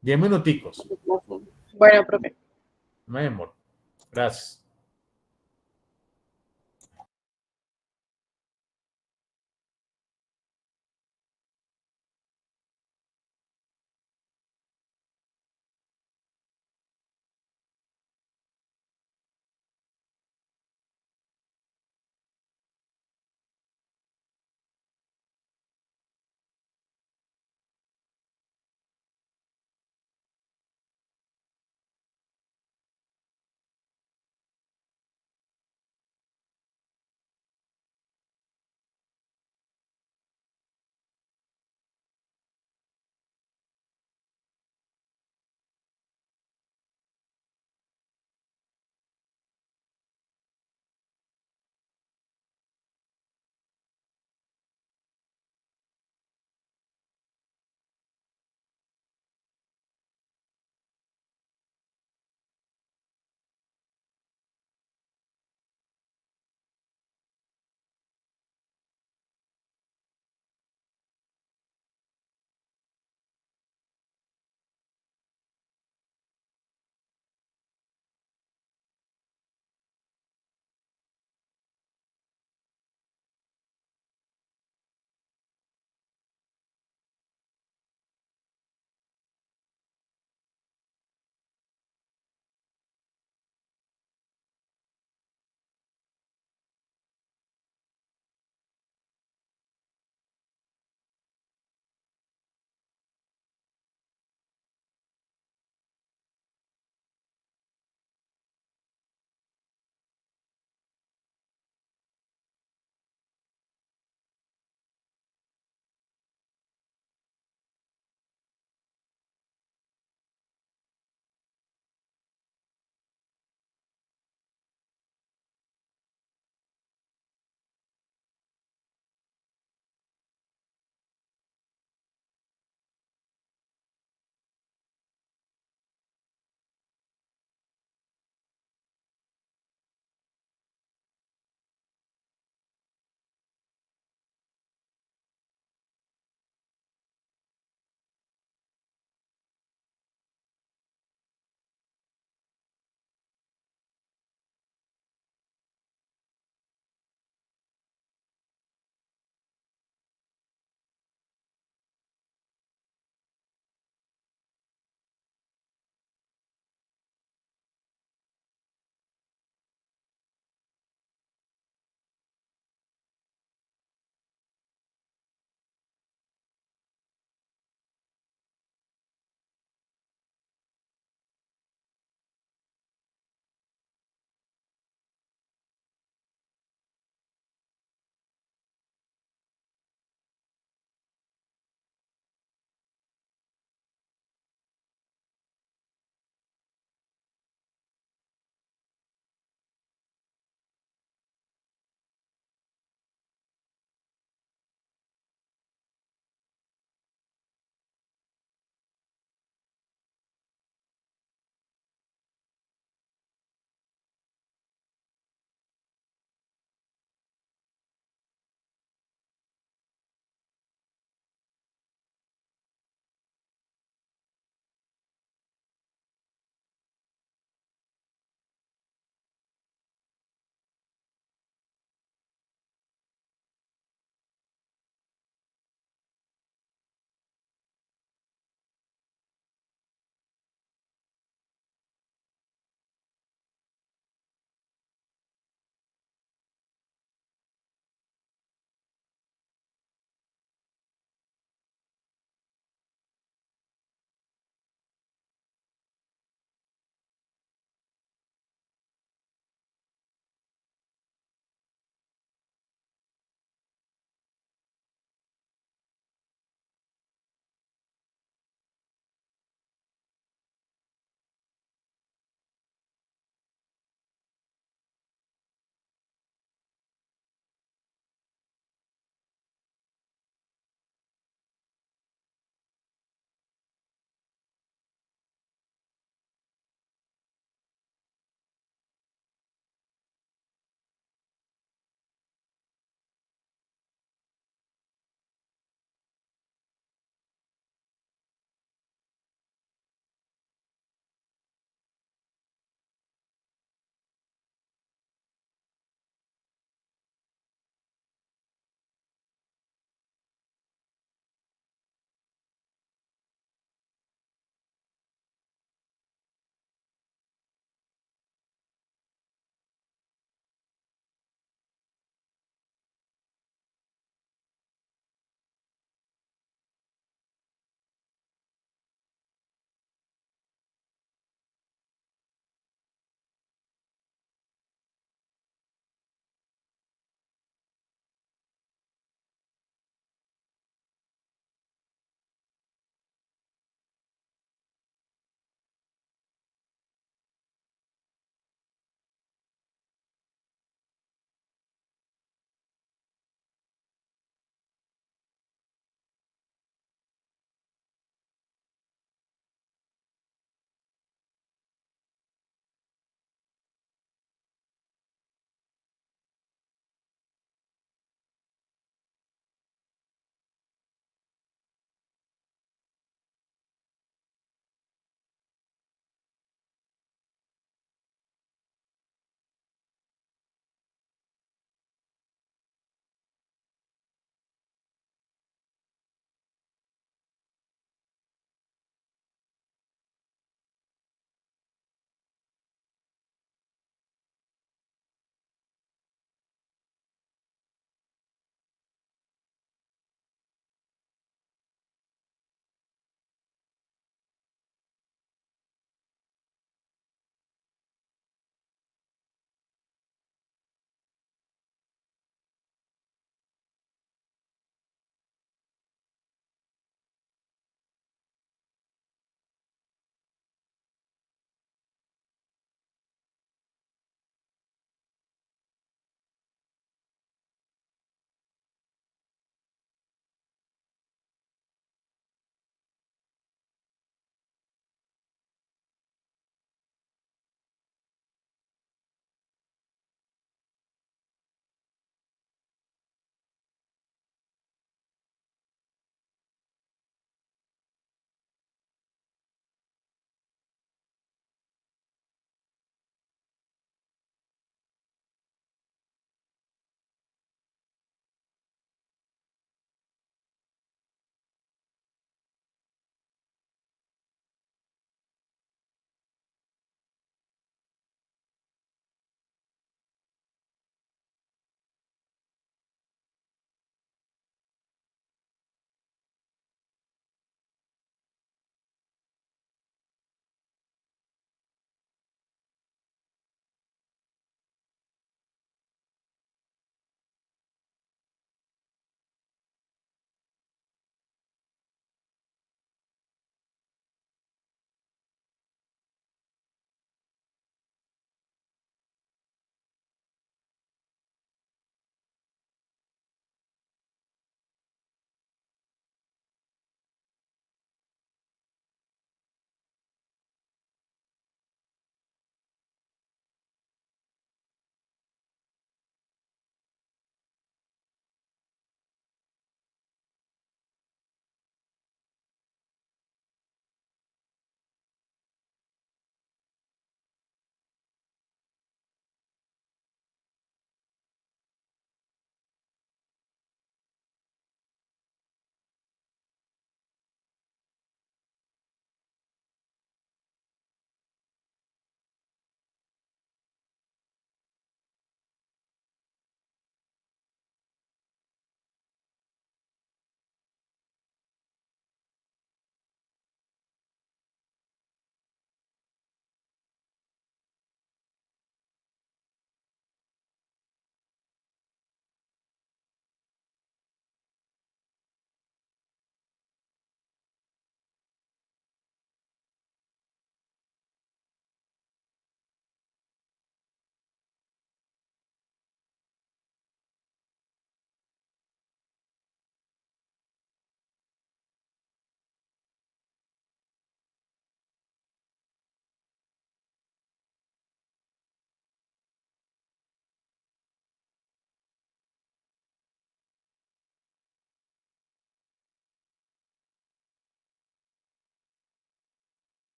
10 minuticos. Bueno, profe. Me demoro. Gracias.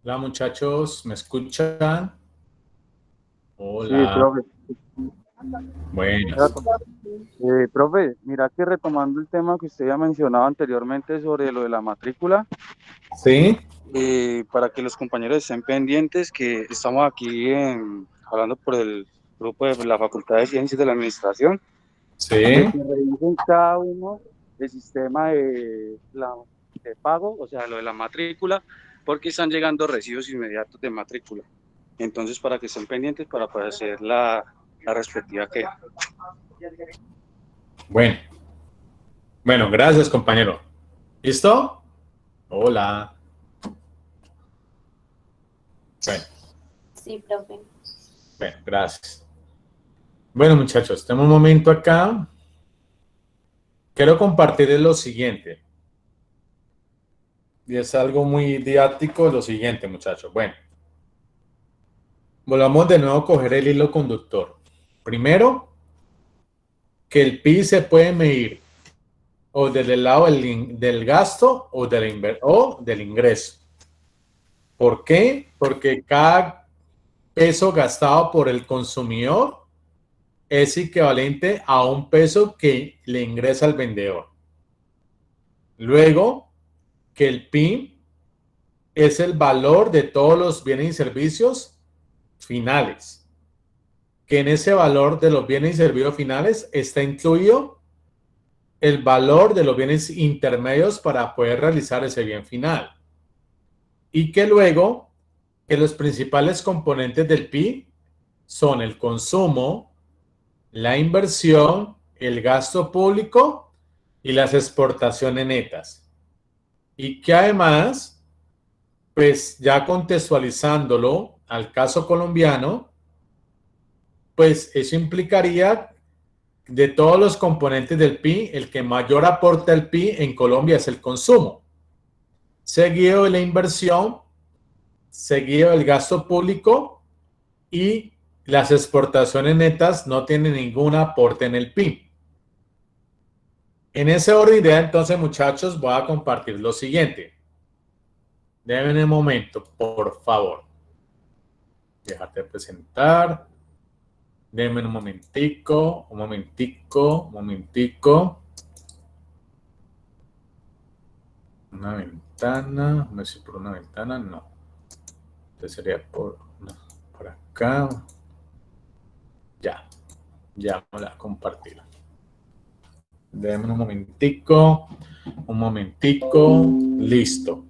Hola muchachos, ¿me escuchan? Sí, Hola. profe. Buenas. Profe, mira que retomando el tema que usted ya mencionaba anteriormente sobre lo de la matrícula, ¿Sí? para que los compañeros estén pendientes, que estamos aquí hablando por el grupo de la Facultad de Ciencias de la Administración, Sí. de que revisen cada uno el sistema de pago, o sea, lo de la matrícula, porque están llegando recibos inmediatos de matrícula. Entonces, para que estén pendientes para poder hacer la respectiva queja. Bueno. Bueno, gracias, compañero. ¿Listo? Hola. Bueno, Sí, profe. bueno, gracias. Bueno, muchachos, tengo un momento acá. Quiero compartirles lo siguiente. Y es algo muy didáctico lo siguiente, muchachos. Bueno, volvamos de nuevo a coger el hilo conductor. Primero, que el PIB se puede medir o desde el lado del gasto o del ingreso. ¿Por qué? Porque cada peso gastado por el consumidor es equivalente a un peso que le ingresa al vendedor. Luego, que el PIB es el valor de todos los bienes y servicios finales. Que en ese valor de los bienes y servicios finales está incluido el valor de los bienes intermedios para poder realizar ese bien final. Y que luego, que los principales componentes del PIB son el consumo, la inversión, el gasto público y las exportaciones netas. Y que además, pues ya contextualizándolo al caso colombiano, pues eso implicaría de todos los componentes del PIB, el que mayor aporta el PIB en Colombia es el consumo, seguido de la inversión, seguido del gasto público y las exportaciones netas no tienen ningún aporte en el PIB. En ese orden de idea, entonces, muchachos, voy a compartir lo siguiente. Denme un momento, por favor. Déjate presentar. Denme un momentico, un momentico, un momentico. Una ventana, no sé si por una ventana, no. Entonces sería por acá. Ya me la compartí. Denme un momentico, listo.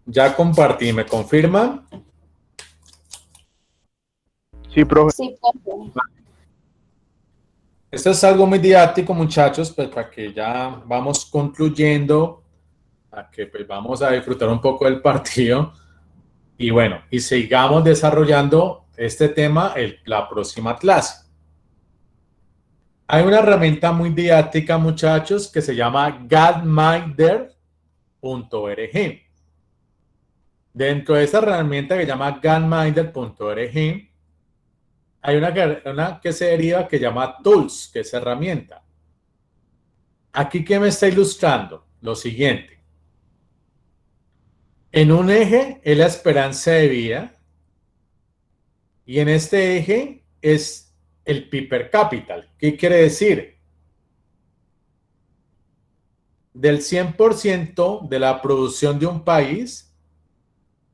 Ya compartí, ¿me confirman? Sí, profe. Sí, profe. Esto es algo muy didáctico, muchachos, pues para que ya vamos concluyendo, para que pues vamos a disfrutar un poco del partido y bueno, y sigamos desarrollando este tema en la próxima clase. Hay una herramienta muy didáctica, muchachos, que se llama Gapminder.org. Dentro de esa herramienta que se llama Gapminder.org, hay una que se deriva que se llama Tools, que es herramienta. Aquí, ¿qué me está ilustrando? Lo siguiente. En un eje es la esperanza de vida y en este eje es el PIB per cápita. ¿Qué quiere decir? Del 100% de la producción de un país,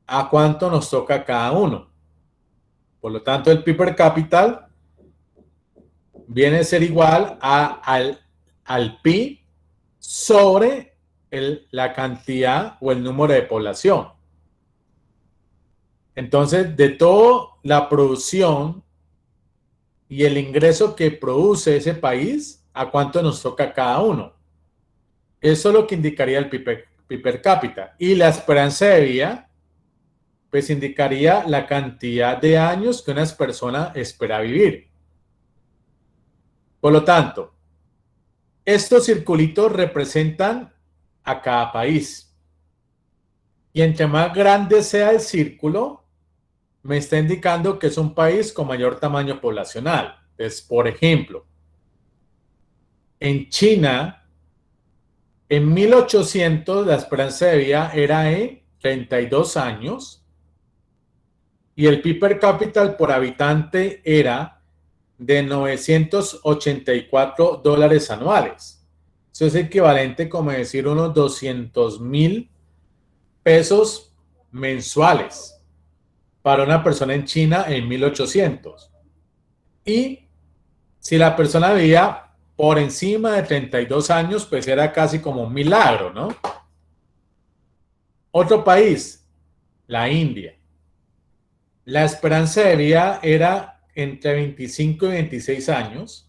¿a cuánto nos toca a cada uno? Por lo tanto, el PIB per cápita viene a ser igual al PIB sobre la cantidad o el número de población. Entonces, de toda la producción y el ingreso que produce ese país, ¿a cuánto nos toca a cada uno? Eso es lo que indicaría el PIB per cápita. Y la esperanza de vida, pues indicaría la cantidad de años que una persona espera vivir. Por lo tanto, estos circulitos representan a cada país. Y entre más grande sea el círculo, me está indicando que es un país con mayor tamaño poblacional. Entonces, por ejemplo, en China, en 1800 la esperanza de vida era de 32 años y el PIB per cápita por habitante era de 984 dólares anuales. Eso es equivalente, como decir, unos 200.000 pesos mensuales para una persona en China en 1800. Y si la persona vivía por encima de 32 años, pues era casi como un milagro, ¿no? Otro país, la India. La esperanza de vida era entre 25 y 26 años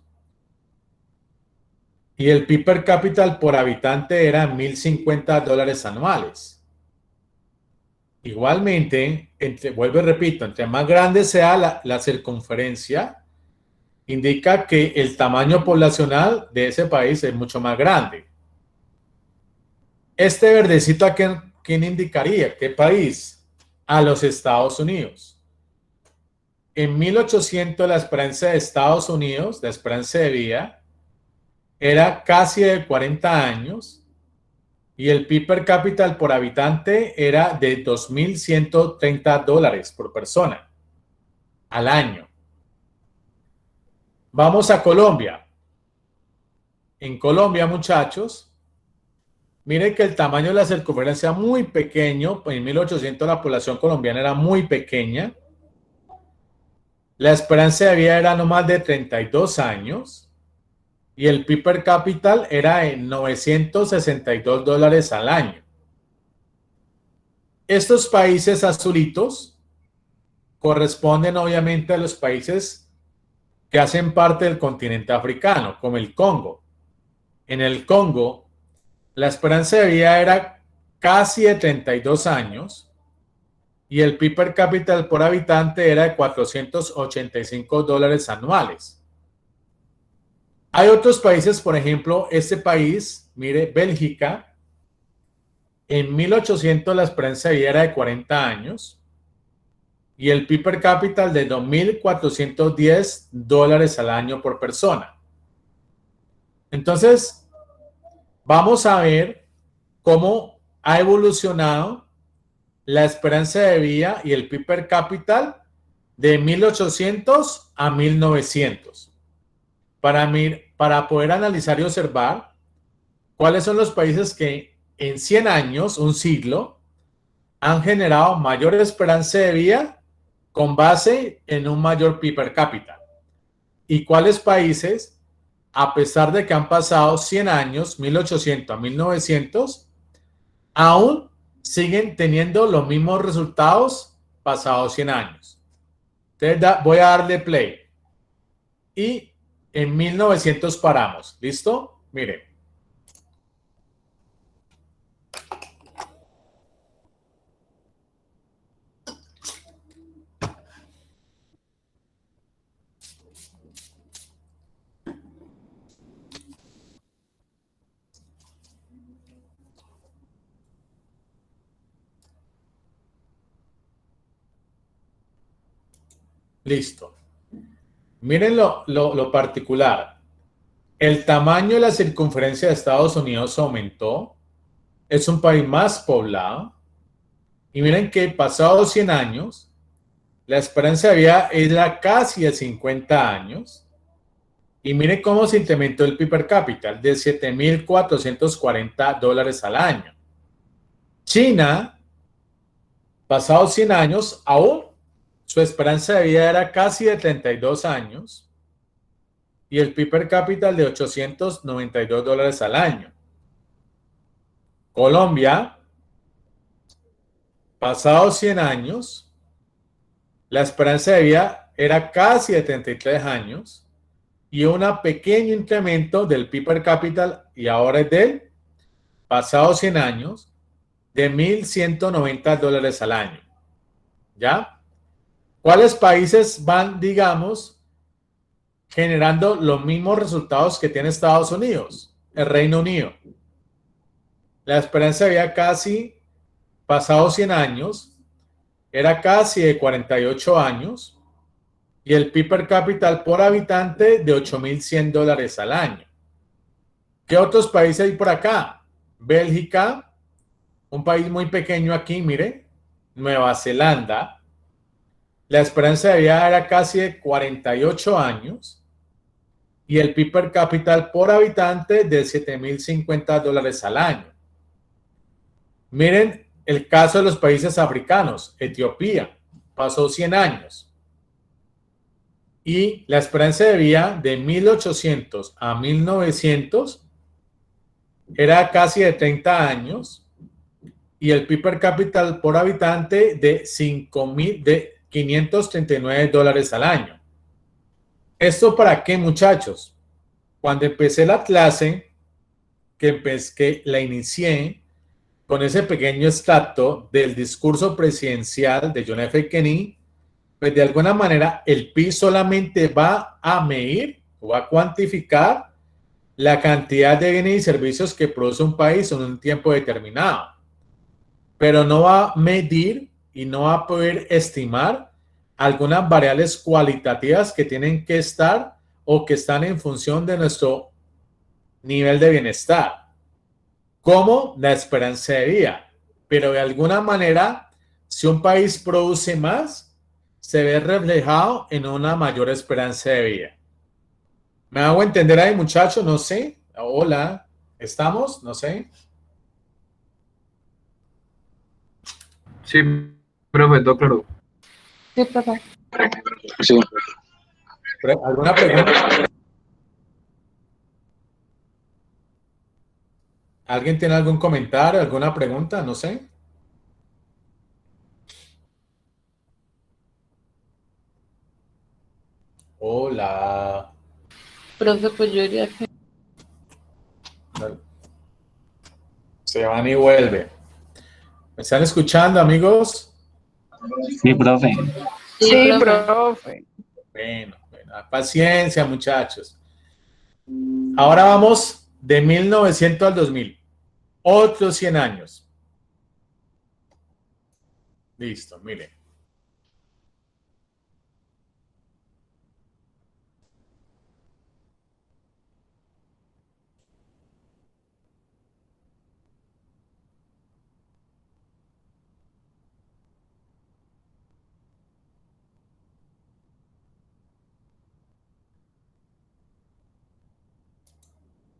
y el PIB per cápita por habitante era 1.050 dólares anuales. Igualmente, vuelvo y repito, entre más grande sea la circunferencia, indica que el tamaño poblacional de ese país es mucho más grande. Este verdecito, ¿a quién indicaría? ¿Qué país? A los Estados Unidos. En 1800 la esperanza de Estados Unidos, la esperanza de vida, era casi de 40 años y el PIB per cápita por habitante era de 2.130 dólares por persona al año. Vamos a Colombia. En Colombia, muchachos, miren que el tamaño de la circunferencia es muy pequeño. En 1800 la población colombiana era muy pequeña. La esperanza de vida era no más de 32 años y el PIB per cápita era de 962 dólares al año. Estos países azulitos corresponden obviamente a los países que hacen parte del continente africano, como el Congo. En el Congo, la esperanza de vida era casi de 32 años y el PIB per cápita por habitante era de 485 dólares anuales. Hay otros países, por ejemplo, este país, mire, Bélgica, en 1800 la esperanza de vida era de 40 años y el PIB per cápita de 2.410 dólares al año por persona. Entonces, vamos a ver cómo ha evolucionado la esperanza de vida y el PIB per cápita de 1800 a 1900. Para poder analizar y observar cuáles son los países que en 100 años, un siglo, han generado mayor esperanza de vida con base en un mayor PIB per cápita. Y cuáles países, a pesar de que han pasado 100 años, 1800 a 1900, aún siguen teniendo los mismos resultados pasados 100 años. Entonces voy a darle play. Y en 1900 paramos. ¿Listo? Miren. Listo. Miren lo particular. El tamaño de la circunferencia de Estados Unidos aumentó. Es un país más poblado. Y miren que pasados 100 años, la esperanza de vida era casi de 50 años. Y miren cómo se incrementó el PIB per cápita de 7.440 dólares al año. China, pasados 100 años, aún su esperanza de vida era casi de 32 años y el PIB per cápita de 892 dólares al año. Colombia, pasados 100 años, la esperanza de vida era casi de 33 años y un pequeño incremento del PIB per cápita y ahora es de, pasados 100 años, de 1.190 dólares al año. ¿Ya? ¿Cuáles países van, digamos, generando los mismos resultados que tiene Estados Unidos? El Reino Unido. La esperanza de vida casi, pasados 100 años, era casi de 48 años y el PIB per cápita por habitante de 8.100 dólares al año. ¿Qué otros países hay por acá? Bélgica, un país muy pequeño aquí, mire, Nueva Zelanda, la esperanza de vida era casi de 48 años y el PIB per cápita por habitante de $7.050 al año. Miren el caso de los países africanos. Etiopía pasó 100 años y la esperanza de vida de 1800 a 1900 era casi de 30 años y el PIB per cápita por habitante de $539 al año. ¿Esto para qué, muchachos? Cuando empecé la clase, que la inicié con ese pequeño extracto del discurso presidencial de John F. Kennedy, pues de alguna manera el PIB solamente va a medir o va a cuantificar la cantidad de bienes y servicios que produce un país en un tiempo determinado, pero no va a medir y no va a poder estimar algunas variables cualitativas que tienen que estar o que están en función de nuestro nivel de bienestar, como la esperanza de vida. Pero de alguna manera, si un país produce más, se ve reflejado en una mayor esperanza de vida. ¿Me hago entender ahí, muchachos? No sé. Hola, ¿estamos? No sé. Sí, profe, todo claro. Sí, profe. Sí. ¿Alguna pregunta? ¿Alguien tiene algún comentario, alguna pregunta? No sé. Hola. Profe, pues yo diría que... Se van y vuelve. ¿Me están escuchando, amigos? Sí, profe. Sí, profe. Bueno, paciencia, muchachos. Ahora vamos de 1900 al 2000. Otros 100 años. Listo, miren.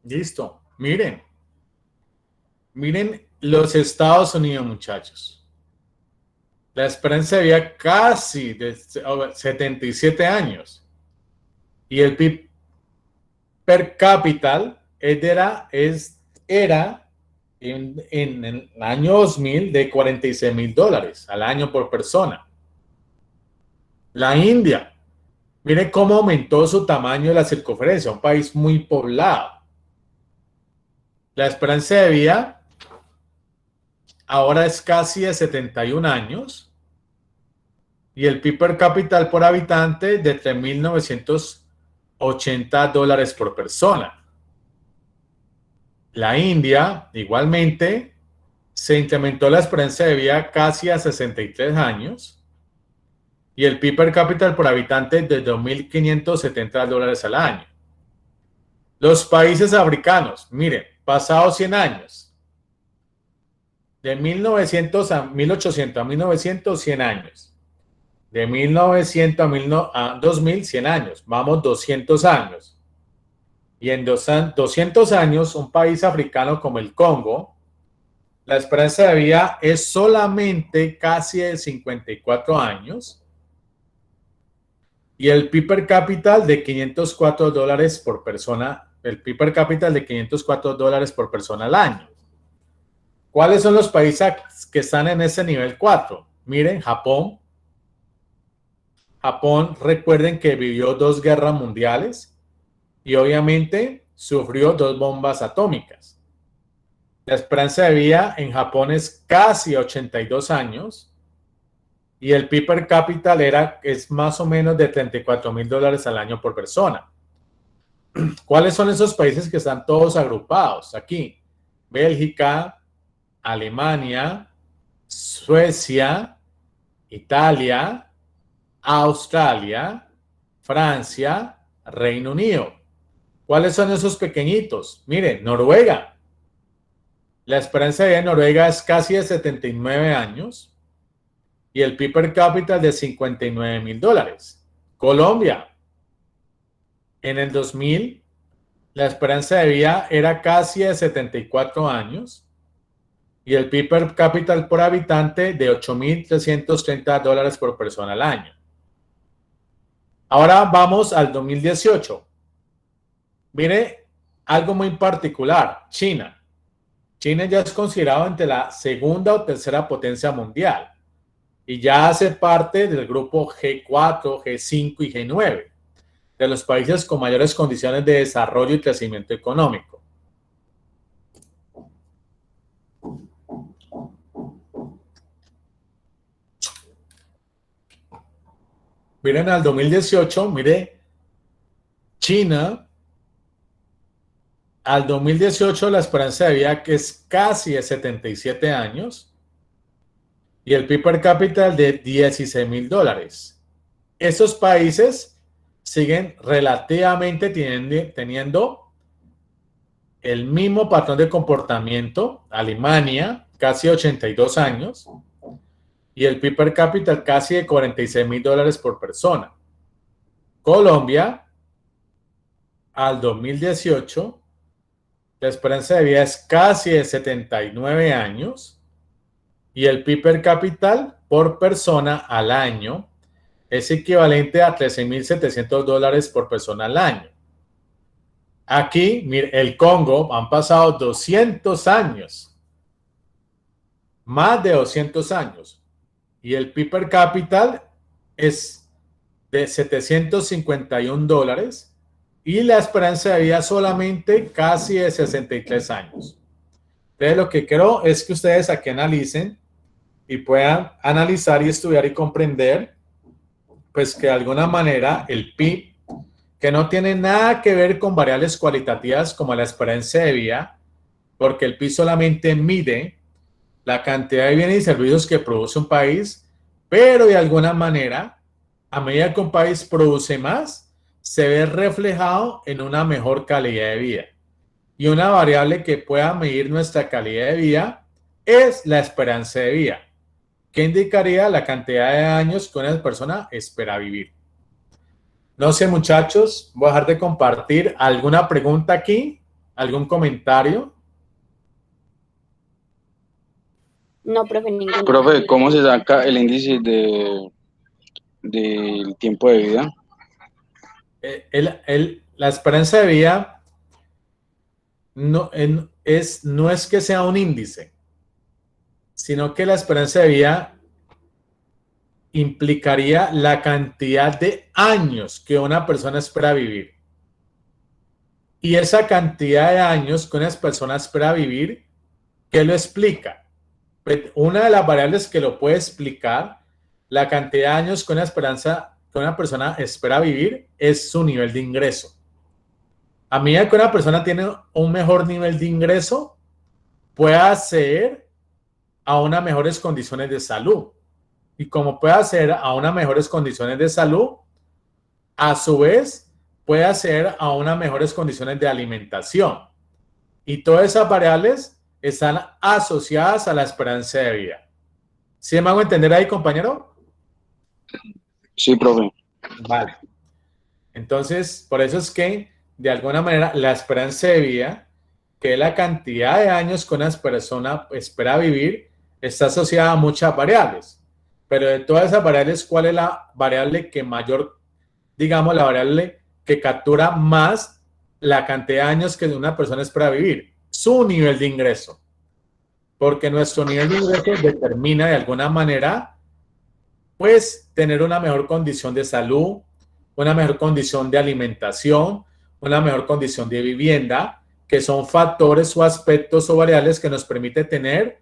Listo. Miren. Miren los Estados Unidos, muchachos. La esperanza de vida casi de 77 años. Y el PIB per cápita era en el año 2000 de $46,000 al año por persona. La India. Miren cómo aumentó su tamaño de la circunferencia. Un país muy poblado. La esperanza de vida ahora es casi de 71 años y el PIB per cápita por habitante de $3,980 por persona. La India, igualmente, se incrementó la esperanza de vida casi a 63 años y el PIB per cápita por habitante de $2,570 al año. Los países africanos, miren, pasados 100 años, de 1900 a 1800 a 1900, 100 años. De 1900 a 2000, 100 años. Vamos 200 años. Y en 200 años, un país africano como el Congo, la esperanza de vida es solamente casi de 54 años. Y el PIB per cápita de $504 por persona, el PIB per cápita de $504 por persona al año. ¿Cuáles son los países que están en ese nivel 4? Miren, Japón. Japón, recuerden que vivió 2 guerras mundiales y obviamente sufrió 2 bombas atómicas. La esperanza de vida en Japón es casi 82 años y el PIB per cápita es más o menos de $34,000 al año por persona. ¿Cuáles son esos países que están todos agrupados aquí? Bélgica, Alemania, Suecia, Italia, Australia, Francia, Reino Unido. ¿Cuáles son esos pequeñitos? Miren, Noruega. La esperanza de vida en Noruega es casi de 79 años y el PIB per cápita de $59.000. Colombia, en el 2000, la esperanza de vida era casi de 74 años y el PIB per cápita por habitante de $8.330 por persona al año. Ahora vamos al 2018. Mire, algo muy particular, China. China ya es considerado entre la segunda o tercera potencia mundial y ya hace parte del grupo G4, G5 y G9, de los países con mayores condiciones de desarrollo y crecimiento económico. Miren al 2018, mire, China, al 2018 la esperanza de vida que es casi de 77 años y el PIB per cápita de $16.000. Esos países siguen relativamente teniendo el mismo patrón de comportamiento. Alemania, casi 82 años, y el PIB per cápita casi de $46.000 por persona. Colombia, al 2018, la esperanza de vida es casi de 79 años y el PIB per cápita por persona al año es equivalente a $13.700 por persona al año. Aquí, mire, el Congo han pasado 200 años, más de 200 años, y el PIB per cápita es de $751 y la esperanza de vida solamente casi de 63 años. Entonces, lo que quiero es que ustedes aquí analicen y puedan analizar y estudiar y comprender, pues que de alguna manera el PIB, que no tiene nada que ver con variables cualitativas como la esperanza de vida, porque el PIB solamente mide la cantidad de bienes y servicios que produce un país, pero de alguna manera, a medida que un país produce más, se ve reflejado en una mejor calidad de vida. Y una variable que pueda medir nuestra calidad de vida es la esperanza de vida, que indicaría la cantidad de años que una persona espera vivir. No sé, muchachos, voy a dejar de compartir. ¿Alguna pregunta aquí? ¿Algún comentario? No, profe, ninguna. Profe, ¿cómo se saca el índice del tiempo de vida? La esperanza de vida no es que sea un índice, sino que la esperanza de vida implicaría la cantidad de años que una persona espera vivir. Y esa cantidad de años que una persona espera vivir, ¿qué lo explica? Pues una de las variables que lo puede explicar la cantidad de años que una persona espera vivir es su nivel de ingreso. A medida que una persona tiene un mejor nivel de ingreso, puede acceder a unas mejores condiciones de salud. Y como puede acceder a unas mejores condiciones de salud, a su vez puede acceder a unas mejores condiciones de alimentación. Y todas esas variables están asociadas a la esperanza de vida. ¿Sí me hago entender ahí, compañero? Sí, profe. Vale. Entonces, por eso es que, de alguna manera, la esperanza de vida, que es la cantidad de años que una persona espera vivir, está asociada a muchas variables. Pero de todas esas variables, ¿cuál es la variable que mayor, digamos, la variable que captura más la cantidad de años que una persona espera vivir? Su nivel de ingreso. Porque nuestro nivel de ingreso determina de alguna manera pues tener una mejor condición de salud, una mejor condición de alimentación, una mejor condición de vivienda, que son factores o aspectos o variables que nos permite tener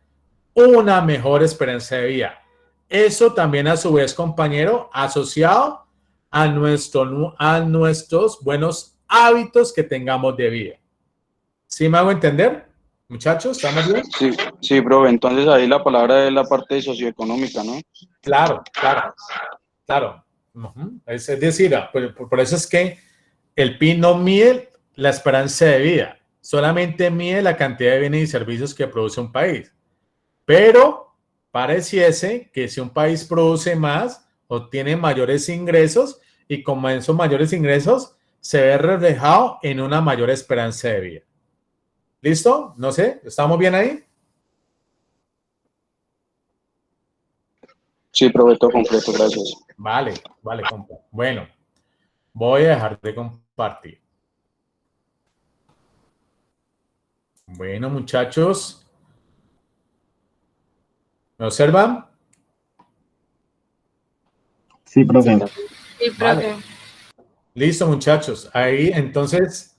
una mejor esperanza de vida. Eso también a su vez, compañero, asociado a nuestros buenos hábitos que tengamos de vida. ¿Sí me hago entender? Muchachos, ¿estamos bien? Sí, profe, entonces ahí la palabra es la parte socioeconómica, ¿no? Claro. Es decir, por eso es que el PIB no mide la esperanza de vida, solamente mide la cantidad de bienes y servicios que produce un país. Pero pareciese que si un país produce más, obtiene mayores ingresos y con esos mayores ingresos se ve reflejado en una mayor esperanza de vida. ¿Listo? No sé, ¿estamos bien ahí? Sí, profe, todo completo, gracias. Vale, compa. Bueno, voy a dejar de compartir. Bueno, muchachos. ¿Me observan? Sí, profe. Sí, profe. Vale. Listo, muchachos. Ahí, entonces,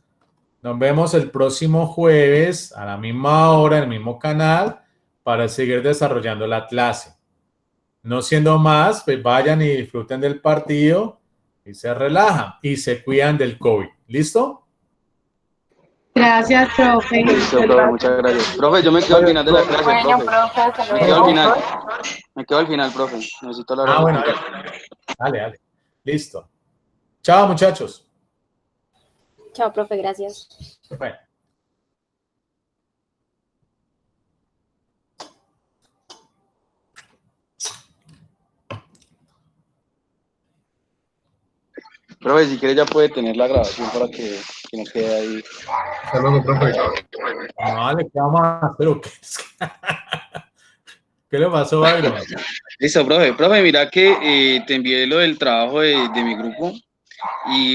nos vemos el próximo jueves a la misma hora, en el mismo canal, para seguir desarrollando la clase. No siendo más, pues vayan y disfruten del partido y se relajan y se cuidan del COVID. ¿Listo? Gracias, profe. Listo, profe, muchas gracias. Profe, yo me quedo al final de la clase, Bueno, profe. profe, hasta Me quedo al luego. final. Me quedo al final, profe. Necesito la hora. Bueno. Dale. Listo. Chao, muchachos. Chao, profe, gracias. Bueno. Profe, si quiere ya puede tener la grabación para que nos quede ahí. Hasta luego, profe. No, vale, ¿qué vamos a hacer? ¿Qué le pasó, Byron? Listo, profe. Profe, mira que te envié lo del trabajo de mi grupo y